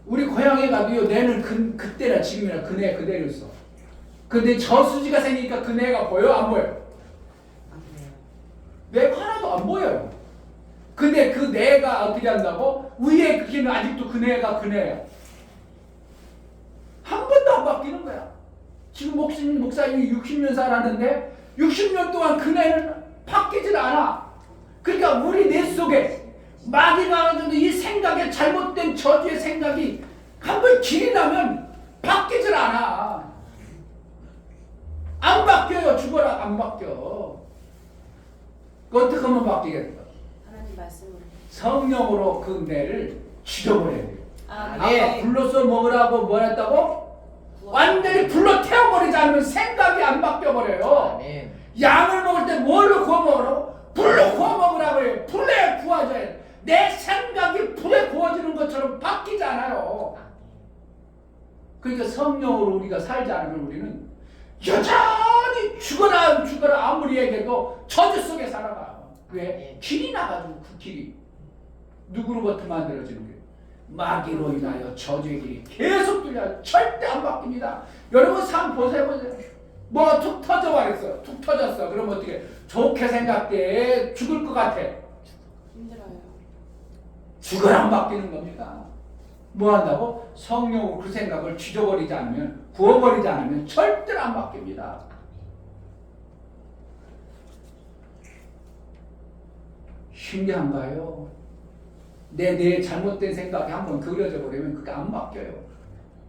우리 고향에 가도요. 내는 그때나 지금이나 그네 그대로 있어. 근데 저수지가 생기니까 그네가 보여? 안 보여? 내가 하나도 안 보여요. 근데 그 내가 어떻게 한다고? 위에 그게는 아직도 그네가 그네야. 한 번도 안 바뀌는 거야. 지금 목사님이 60년 살았는데 60년 동안 그네는 바뀌질 않아. 그러니까 우리 뇌 속에 마귀가 가지고 이 생각에 잘못된 저주의 생각이 한 번 길이 나면 바뀌질 않아. 안 바뀌어요. 죽어라 안 바뀌어. 어떻게 하면 바뀌겠어? 하나님 말씀으로. 성령으로 그 뇌를 죽여버려야 돼요. 아멘. 아까 불로서 먹으라고 뭐 했다고? 완전히 불로 태워버리지 않으면 생각이 안 바뀌어버려요. 아멘. 양을 먹을 때 뭘로 구워 먹으라고? 불로 구워 먹으라고 해요. 불에 내 생각이 불에 구워지는 것처럼 바뀌지 않아요. 그러니까 성령으로 우리가 살지 않으면 우리는 여전히 죽어라 아무리 얘기해도 저주 속에 살아가. 왜? 길이 나가지고 그 길이 누구로부터 만들어지는 거예요? 마귀로 인하여 저주의 길이 계속 뚫려 절대 안 바뀝니다. 여러분 삶 보세요. 뭐 툭 터져 버렸어. 툭 터졌어. 그럼 어떻게? 좋게 생각돼. 죽을 것 같아. 힘들어요. 죽어라 안 바뀌는 겁니다. 뭐 한다고? 성령으로 그 생각을 지져버리지 않으면, 부어버리지 않으면 절대로 안 바뀝니다. 신기한가요? 내 잘못된 생각이 한번 그려져 버리면 그게 안 바뀌어요.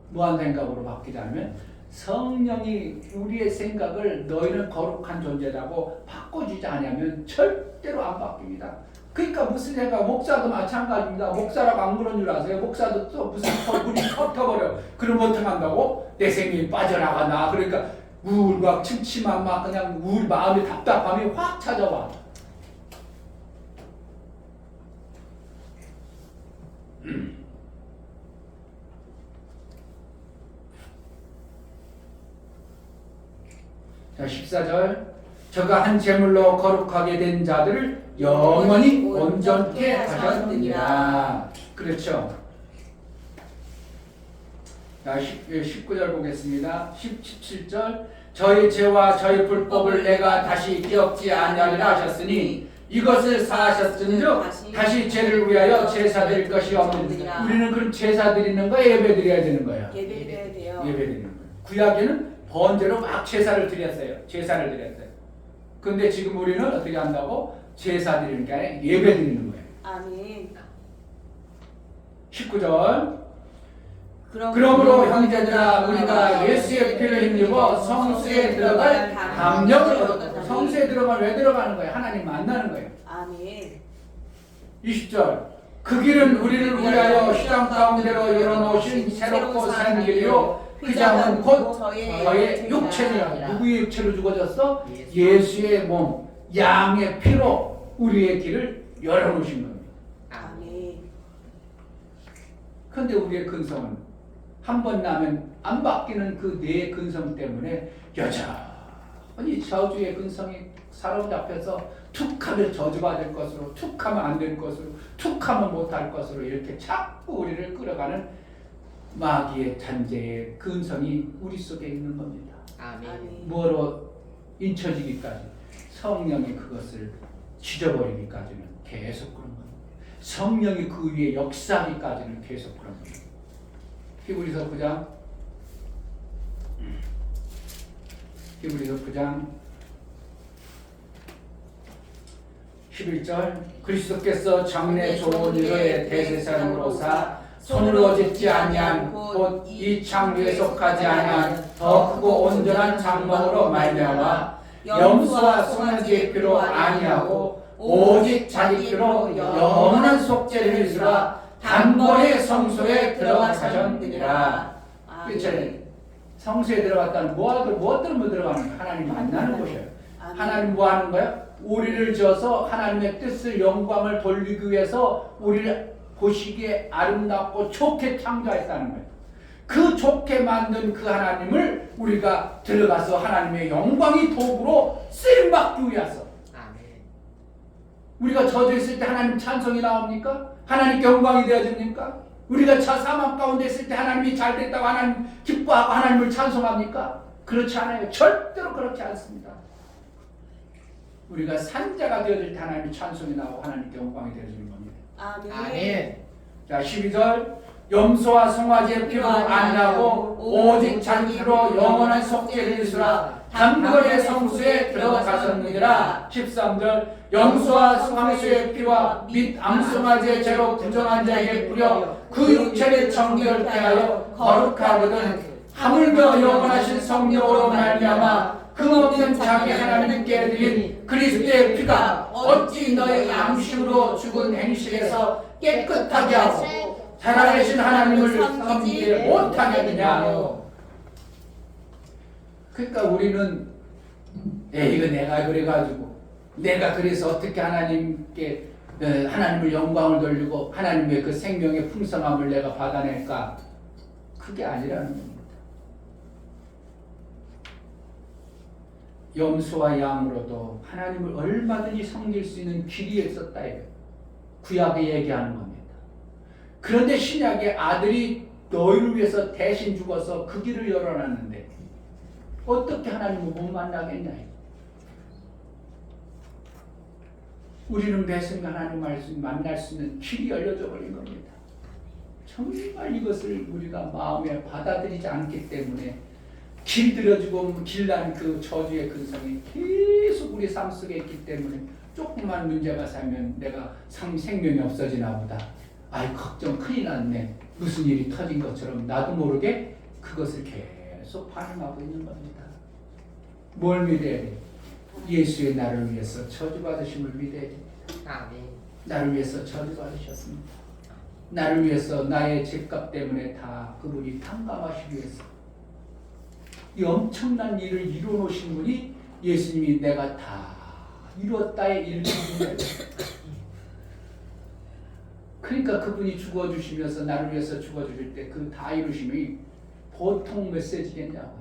무한 생각으로 바뀌지 않으면 성령이 우리의 생각을 너희는 거룩한 존재라고 바꿔주지 않으면 절대로 안 바뀝니다. 그러니까 무슨 생각, 목사도 마찬가지입니다. 목사라고 안 그런 줄 아세요? 목사도 또 무슨 물이 터져버려. 그럼 어떻게 한다고? 내 생명이 빠져나가나. 그러니까 우울과 침침한 막 그냥 마음이 답답함이 확 찾아와. 자, 14절. 저가 한 제물로 거룩하게 된 자들을 영원히 온전케 하셨느니라. 그렇죠. 자, 19절 보겠습니다. 17절. 저희 죄와 저희 불법을 내가 다시 기억지 아니하리라 하셨으니 이것을 사하셨은즉 다시 죄를 위하여 제사 드릴 것이 없느니라. 우리는 그럼 제사 드리는 거야, 예배 드려야 되는 거야? 예배 드려야 돼요. 예배 드리는 거야. 구약에는 번제로 막 제사를 드렸어요. 제사를 드렸어요. 근데 지금 우리는 어떻게 한다고? 제사 드리는 게 아니라 예배 드리는 거예요. 아멘. 19절. 그러므로 형제들아 우리가 예수의 피를 힘입어 성수에 들어갈 담력을 얻었다. 성수에 들어가면 왜 들어가는 거예요? 하나님 만나는 거예요. 아멘. 20절. 그 길은 우리를 위하여 시장 가운데로 열어놓으신 새롭고 산 길이요 그 장은 곧 저의 육체니라. 누구의 육체로 죽어졌어? 예수의 몸, 양의 피로 우리의 길을 열어놓으신 겁니다. 아멘. 그런데 우리의 근성은 한 번 나면 안 바뀌는 그 뇌의 근성 때문에 여전히 저주의 근성이 사로잡혀서 툭하면 저주받을 것으로, 툭하면 안 될 것으로, 툭하면 못할 것으로 이렇게 자꾸 우리를 끌어가는 마귀의 잔재의 근성이 우리 속에 있는 겁니다. 아멘. 뭐로 인쳐지기까지 성령이 그것을 지져버리기까지는 계속 그런 겁니다. 성령이 그 위에 역사하기까지는 계속 그런 겁니다. 히브리서 9장 11절. 그리스도께서 장래 좋은 일의 대제사장으로사 손으로 짓지 아니한 곧 이 창조에 속하지 아니한 더 크고 온전한 장막으로 말미암아 염소와 송아지의 피로 아니하고 오직 자기 피로 영원한 속죄를 이루라 단번에 성소에 들어가셨느니라. 그렇죠. 성소에 들어갔다는 무엇 때문에 들어가는 거야? 하나님 만나는 곳이에요. 하나님 뭐 하는 거야? 우리를 지어서 하나님의 뜻을 영광을 돌리기 위해서 우리를 보시기에 아름답고 좋게 창조했다는 거예요. 그 좋게 만든 그 하나님을 우리가 들어가서 하나님의 영광이 도구로 쓰임받기 위해서. 우리가 저주했을 때 하나님 찬송이 나옵니까? 하나님께 영광이 되어집니까? 우리가 사망 가운데 있을 때 하나님이 잘 됐다고 하나님 기뻐하고 하나님을 찬송합니까? 그렇지 않아요. 절대로 그렇지 않습니다. 우리가 산자가 되어질 때 하나님의 찬송이 나오고 하나님께 영광이 되어지는 겁니다. 아멘. 자, 12절. 염소와 송아지의 피로 아니하고 오직 자기 피로 영원한 속죄를 이루라 단번에 성수에 들어가셨느니라. 13절. 염소와 송아지의 피와 및 암송아지의 죄로 부정한 자에게 뿌려 그 육체를 정결케 하여 거룩하거든 하물며 영원하신 성령으로 말미암아 금없는 자기 하나님께 드린 그리스도의 피가 어찌 너의 양심으로 죽은 행실에서 깨끗하게 하고 살아계신 하나님을 섬기지 못하겠느냐. 그러니까 우리는 이거 내가 그래가지고 내가 그래서 어떻게 하나님께 하나님을 영광을 돌리고 하나님의 그 생명의 풍성함을 내가 받아낼까? 그게 아니라는 겁니다. 염소와 양으로도 하나님을 얼마든지 섬길 수 있는 길이 있었다. 구약에 얘기하는 겁니다. 그런데 신약의 아들이 너희를 위해서 대신 죽어서 그 길을 열어놨는데 어떻게 하나님을 못 만나겠냐? 우리는 매순 하나님 말씀 만날 수 있는 길이 열려져 버린 겁니다. 정말 이것을 우리가 마음에 받아들이지 않기 때문에 길들여지고 길난 그 저주의 근성이 계속 우리 삶 속에 있기 때문에 조금만 문제가 생기면 내가 생명이 없어지나 보다. 아이 걱정 큰일 났네. 무슨 일이 터진 것처럼 나도 모르게 그것을 계속 반응하고 있는 겁니다. 뭘 믿어야 돼? 예수의 나를 위해서 저주받으심을 믿어야 됩니다. 아멘. 나를 위해서 저주받으셨습니다. 나를 위해서 나의 죄값 때문에 다 그분이 탕감하시기 위해서 이 엄청난 일을 이루어놓으신 분이 예수님이 내가 다 이루었다의 일부분이에요. 그러니까 그분이 죽어주시면서 나를 위해서 죽어주실 때 그 다 이루심이 보통 메시지겠냐고요.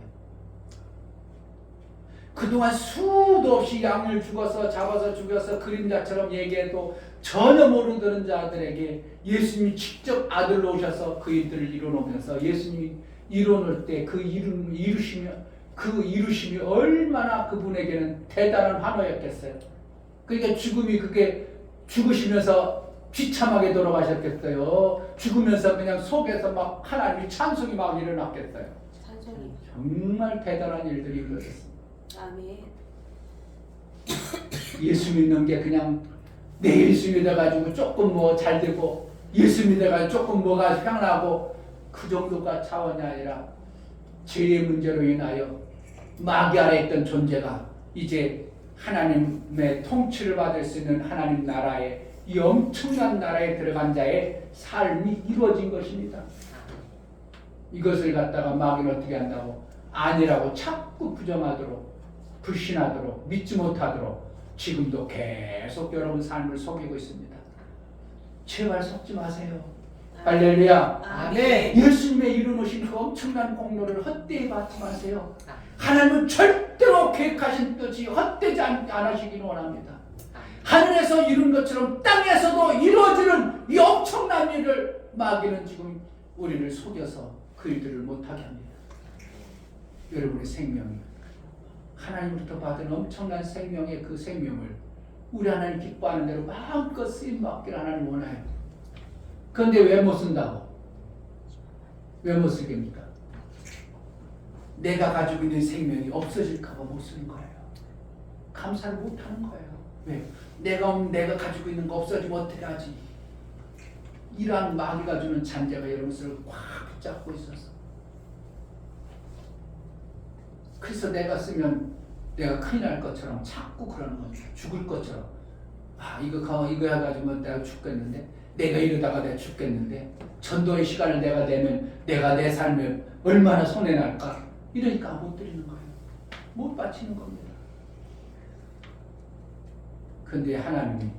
그동안 수도 없이 양을 잡아서 죽여서 그림자처럼 얘기해도 전혀 모르는 자들에게 예수님이 직접 아들로 오셔서 그 일들을 이루어놓으면서 예수님이 이루어놓을 때 그 이루심이 얼마나 그분에게는 대단한 환호였겠어요. 그러니까 그게 죽으시면서 비참하게 돌아가셨겠어요. 죽으면서 그냥 속에서 막 하나님이 찬송이 막 일어났겠어요. 찬송이. 정말 대단한 일들이 일어났습니다. 아멘. 예수 믿는 게 그냥 내 예수 믿어가지고 조금 뭐 잘 되고 예수 믿어가지고 조금 뭐가 편하고 그 정도가 차원이 아니라 죄의 문제로 인하여 마귀 아래 있던 존재가 이제 하나님의 통치를 받을 수 있는 하나님 나라에 이 엄청난 나라에 들어간 자의 삶이 이루어진 것입니다. 이것을 갖다가 마귀는 어떻게 한다고? 아니라고 자꾸 부정하도록 불신하도록 믿지 못하도록 지금도 계속 여러분 삶을 속이고 있습니다. 제발 속지 마세요. 할렐루야. 아멘. 예수님의 이루어놓으신 그 엄청난 공로를 헛되이 받지 마세요. 하나님은 절대로 계획하신 뜻이 헛되지 않으시기를 원합니다. 하늘에서 이룬 것처럼 땅에서도 이루어지는 이 엄청난 일을 마귀는 지금 우리를 속여서 그 일들을 못하게 합니다. 여러분의 생명이 하나님으로부터 받은 엄청난 생명의 그 생명을 우리 하나님 기뻐하는 대로 마음껏 쓰임받기를 하나님 원해요. 그런데 왜 못 쓴다고? 왜 못 쓰겠습니까? 내가 가지고 있는 생명이 없어질까 봐 못 쓰는 거예요. 감사를 못 하는 거예요. 왜? 내가 가지고 있는 거 없어지면 어떻게 하지? 이러한 마귀가 주는 잔재가 여러분을 꽉 붙잡고 있어서 그래서 내가 쓰면 내가 큰일 날 것처럼 자꾸 그러는 거죠. 죽을 것처럼. 이거 해가지고 내가 죽겠는데 내가 이러다가 내가 죽겠는데 전도의 시간을 내가 내면 내가 내 삶에 얼마나 손해날까? 이러니까 못 드리는 거예요. 못 바치는 겁니다. 그런데 하나님이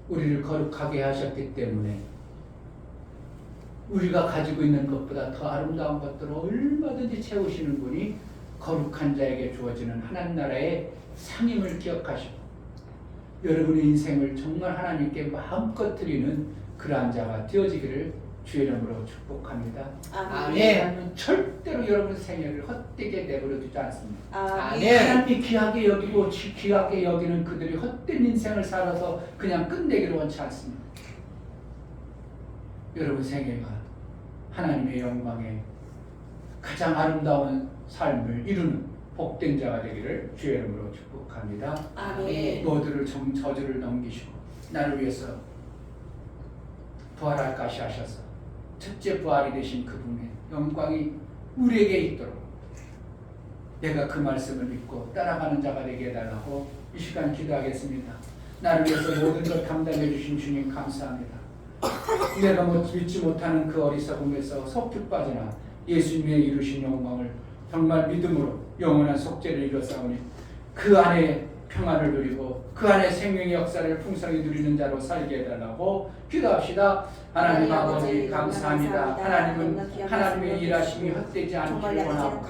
우리를 거룩하게 하셨기 때문에 우리가 가지고 있는 것보다 더 아름다운 것들을 얼마든지 채우시는 분이 거룩한 자에게 주어지는 하나님 나라의 상임을 기억하시고 여러분의 인생을 정말 하나님께 마음껏 드리는 그러한 자가 되어지기를 주의 이름으로 축복합니다. 아멘. 하나님은 절대로 여러분 생애를 헛되게 내버려 두지 않습니다. 아멘. 하나님이 귀하게 여기고 귀하게 여기는 그들이 헛된 인생을 살아서 그냥 끝내기를 원치 않습니다. 여러분 생애가 하나님의 영광에 가장 아름다운 삶을 이루는 복된 자가 되기를 주의 이름으로 축복합니다. 아멘. 모두를 저주를 넘기시고 나를 위해서 부활할 것이 하셔서 첫째 부활이 되신 그분의 영광이 우리에게 있도록 내가 그 말씀을 믿고 따라가는 자가 되게 해달라고 이 시간 기도하겠습니다. 나를 위해서 모든 걸 감당해 주신 주님 감사합니다. 내가 믿지 못하는 그 어리석음에서 속쭉 빠지나 예수님의 이루신 영광을 정말 믿음으로 영원한 속죄를 이루었사오니 그 안에 평안을 누리고 그 안에 생명의 역사를 풍성히 누리는 자로 살게 해달라고 기도합시다. 하나님 아버지 감사합니다. 하나님은 하나님의 일하심이 헛되지 않기를 원하고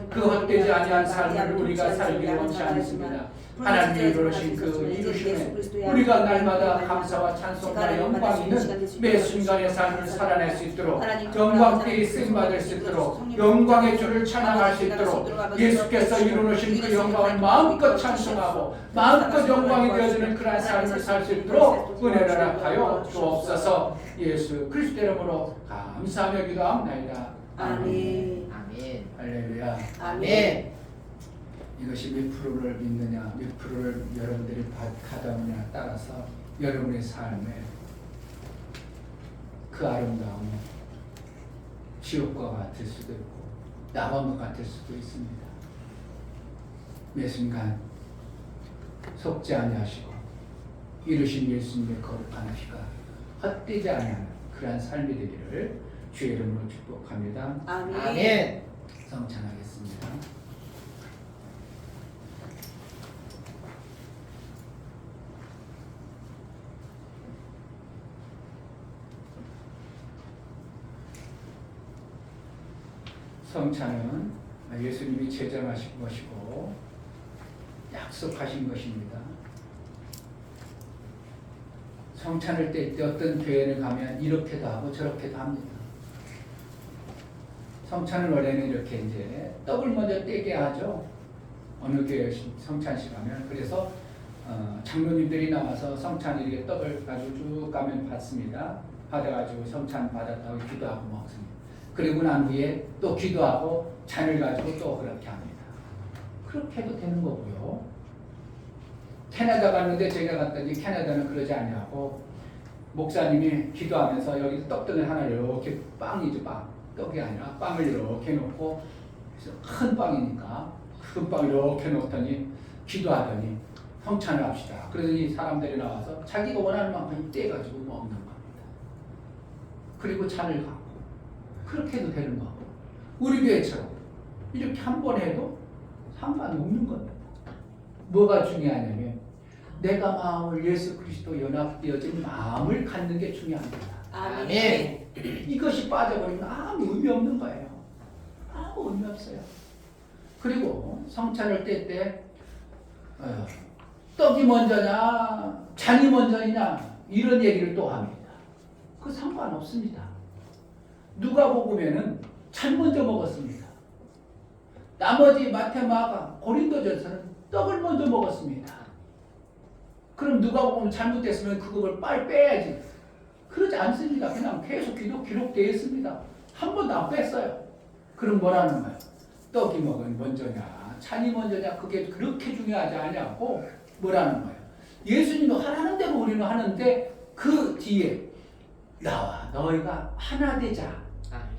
그 헛되지 아니한 삶을 우리가 살기를 원치 않습니다. 하나님이 이루신 그 이루심에 우리가 날마다 감사와 찬송과 영광 있는 매 순간의 삶을 살아낼 수 있도록 영광되이 쓰임받을 수 있도록 영광의 주를 찬양할 수 있도록 예수께서 이루신 그 영광을 마음껏 찬송하고 마음껏 영광이 되어지는 그러한 삶을 살 수 있도록 은혜를 허락하여 주옵소서. 예수 그리스도 이름으로 감사하며 기도합나이다. 아멘. 아멘. 할렐루야. 아멘. 이것이 몇 프로를 믿느냐, 몇 프로를 여러분들이 가져오느냐 따라서 여러분의 삶에 그 아름다움은 지옥과 같을 수도 있고 낙원과 같을 수도 있습니다. 매 순간 속지 아니하시고 이루신 예수님의 거룩한 피가 헛되지 아니하는 그러한 삶이 되기를 주의 이름으로 축복합니다. 아멘. 아멘. 성찬하겠습니다. 성찬은 예수님이 제정하신 것이고 약속하신 것입니다. 성찬을 때 어떤 교회를 가면 이렇게도 하고 저렇게도 합니다. 성찬을 원래는 이렇게 이제 떡을 먼저 떼게 하죠. 어느 교회 성찬식 하면. 그래서 장로님들이 나와서 성찬 이렇게 떡을 가지고 쭉 가면 받습니다. 받아가지고 성찬 받았다고 기도하고 먹습니다. 그리고 난 후에 또 기도하고 잔을 가지고 또 그렇게 합니다. 그렇게 해도 되는 거고요. 캐나다 갔는데 제가 갔더니 캐나다는 그러지 아니하고 목사님이 기도하면서 여기 떡등을 하나 이렇게 빵이죠, 빵. 떡이 아니라 빵을 이렇게 놓고 큰 빵이니까 큰 빵을 이렇게 놓더니 기도하더니 성찬을 합시다. 그러더니 사람들이 나와서 자기가 원하는 만큼 떼가지고 먹는 겁니다. 그리고 잔을 갖고 그렇게 해도 되는 거고 우리 교회처럼 이렇게 한 번 해도 상관없는 겁니다. 뭐가 중요하냐면 내가 마음을 예수 그리스도 연합되어진 마음을 갖는 게 중요합니다. 아멘. 이것이 빠져버리면 아무 의미 없는 거예요. 아무 의미 없어요. 그리고 성찬을 뗄 때 떡이 먼저냐 잔이 먼저냐 이런 얘기를 또 합니다. 그 상관없습니다. 누가복음에는 잔 먼저 먹었습니다. 나머지 마태, 마가, 고린도전서는 떡을 먼저 먹었습니다. 그럼 누가복음 잘못됐으면 그걸 빨리 빼야지. 그러지 않습니다. 그냥 계속 기록되어 있습니다. 한 번도 안 뺐어요. 그럼 뭐라는 거예요? 떡이 먹은 먼저냐 잔이 먼저냐 그게 그렇게 중요하지 않냐고 뭐라는 거예요? 예수님이 하라는 대로 우리는 하는데 그 뒤에 나와 너희가 하나 되자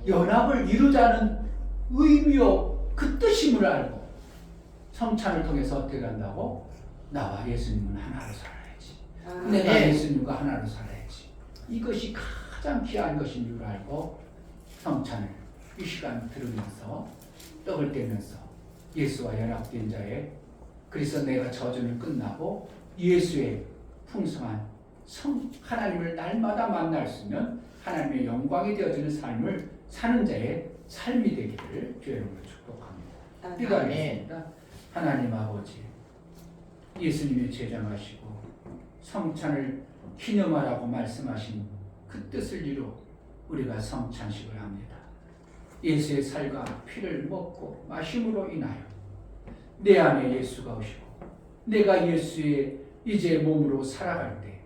연합을 이루자는 의미요 그 뜻임을 알고 성찬을 통해서 어떻게 한다고? 나와 예수님은 하나로 살아야지. 내가 예수님과 하나로 살아야지. 이것이 가장 귀한 것인 줄 알고 성찬을 이 시간 들으면서 떡을 떼면서 예수와 연합된 자의 그래서 내가 저주는 끝나고 예수의 풍성한 하나님을 날마다 만날 수 있는 하나님의 영광이 되어지는 삶을 사는 자의 삶이 되기를 주의 이름으로 축복합니다. 기도하겠습니다. 하나님 아버지 예수님이 제정하시고 성찬을 기념하라고 말씀하신 그 뜻을 이루 우리가 성찬식을 합니다. 예수의 살과 피를 먹고 마심으로 인하여 내 안에 예수가 오시고 내가 예수의 이제 몸으로 살아갈 때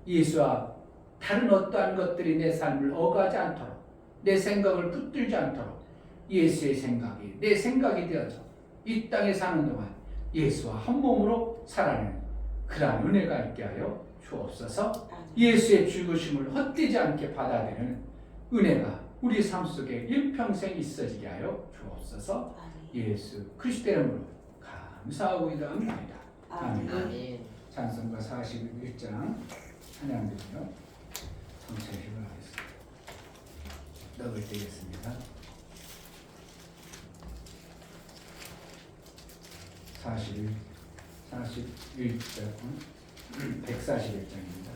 예수와 다른 어떠한 것들이 내 삶을 어가지 않도록 내 생각을 붙들지 않도록 예수의 생각이 내 생각이 되어서 이 땅에 사는 동안 예수와 한 몸으로 살아내는 그러한 은혜가 있게 하여 주옵소서. 예수의 죽으심을 헛되지 않게 받아들이는 은혜가 우리 삶 속에 일평생 있어지게 하여 주옵소서. 예수 그리스도 이름으로 감사하고 기도합니다. 아멘. 아멘. 찬송가 41장 찬양드리며 성찬식을 하겠습니다. 떡을 떼겠습니다. 41 41장 141장입니다.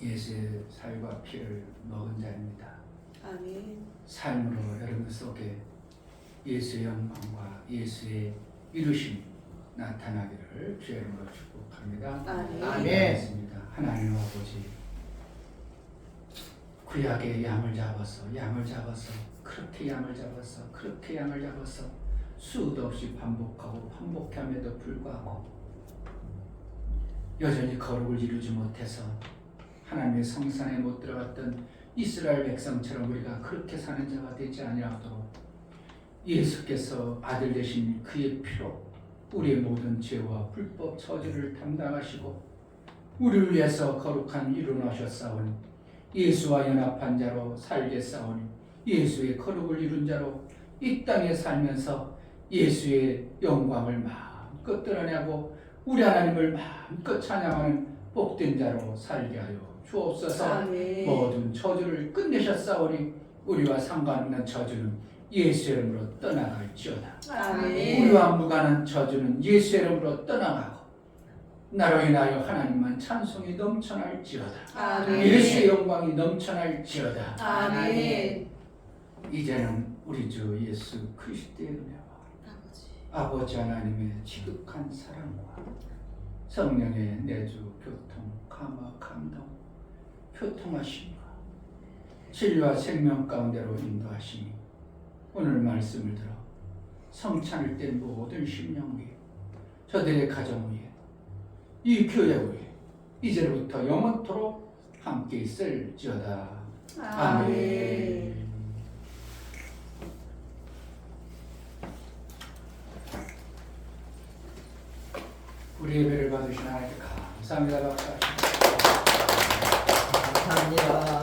예수의 살과 피를 먹은 자입니다. 아멘. 삶으로 여러분 속에 예수의 영광과 예수의 이루심 나타나기를 주의 이름으로 축복합니다. 아멘. 아멘. 하나님 아버지, 구약의 양을 잡아서 그렇게 양을 잡아서 수도 없이 반복함에도 불구하고 여전히 거룩을 이루지 못해서 하나님의 성산에 못 들어갔던 이스라엘 백성처럼 우리가 그렇게 사는 자가 되지 아니하도록 예수께서 아들 되신 그의 피로 우리의 모든 죄와 불법 저주를 담당하시고 우리를 위해서 거룩한 일을 하셨사오니 예수와 연합한 자로 살게 싸우니 예수의 거룩을 이룬 자로 이 땅에 살면서 예수의 영광을 마음껏 드러내고 우리 하나님을 마음껏 찬양하는 복된 자로 살게 하여 주옵소서. 아멘. 모든 저주를 끝내셨사오니 우리와 상관없는 저주는 예수의 이름으로 떠나갈지어다. 아멘. 우리와 무관한 저주는 예수의 이름으로 떠나가고 나로 인하여 하나님만 찬송이 넘쳐날지어다. 아멘. 예수의 영광이 넘쳐날지어다. 아멘. 이제는 우리 주 예수 그리스도의 은혜와 아버지 하나님의 지극한 사랑과 성령의 내주 교통 감화 감동 교통하심과 진리와 생명 가운데로 인도하시니 오늘 말씀을 들어 성찬을 뗀 모든 심령 위에 저들의 가정 위에 이 교회 위에 이제부터 영원토록 함께 있을지어다. 아멘. 우리 예배를 받으신 하나님께 감사합니다. 박수. 감사합니다.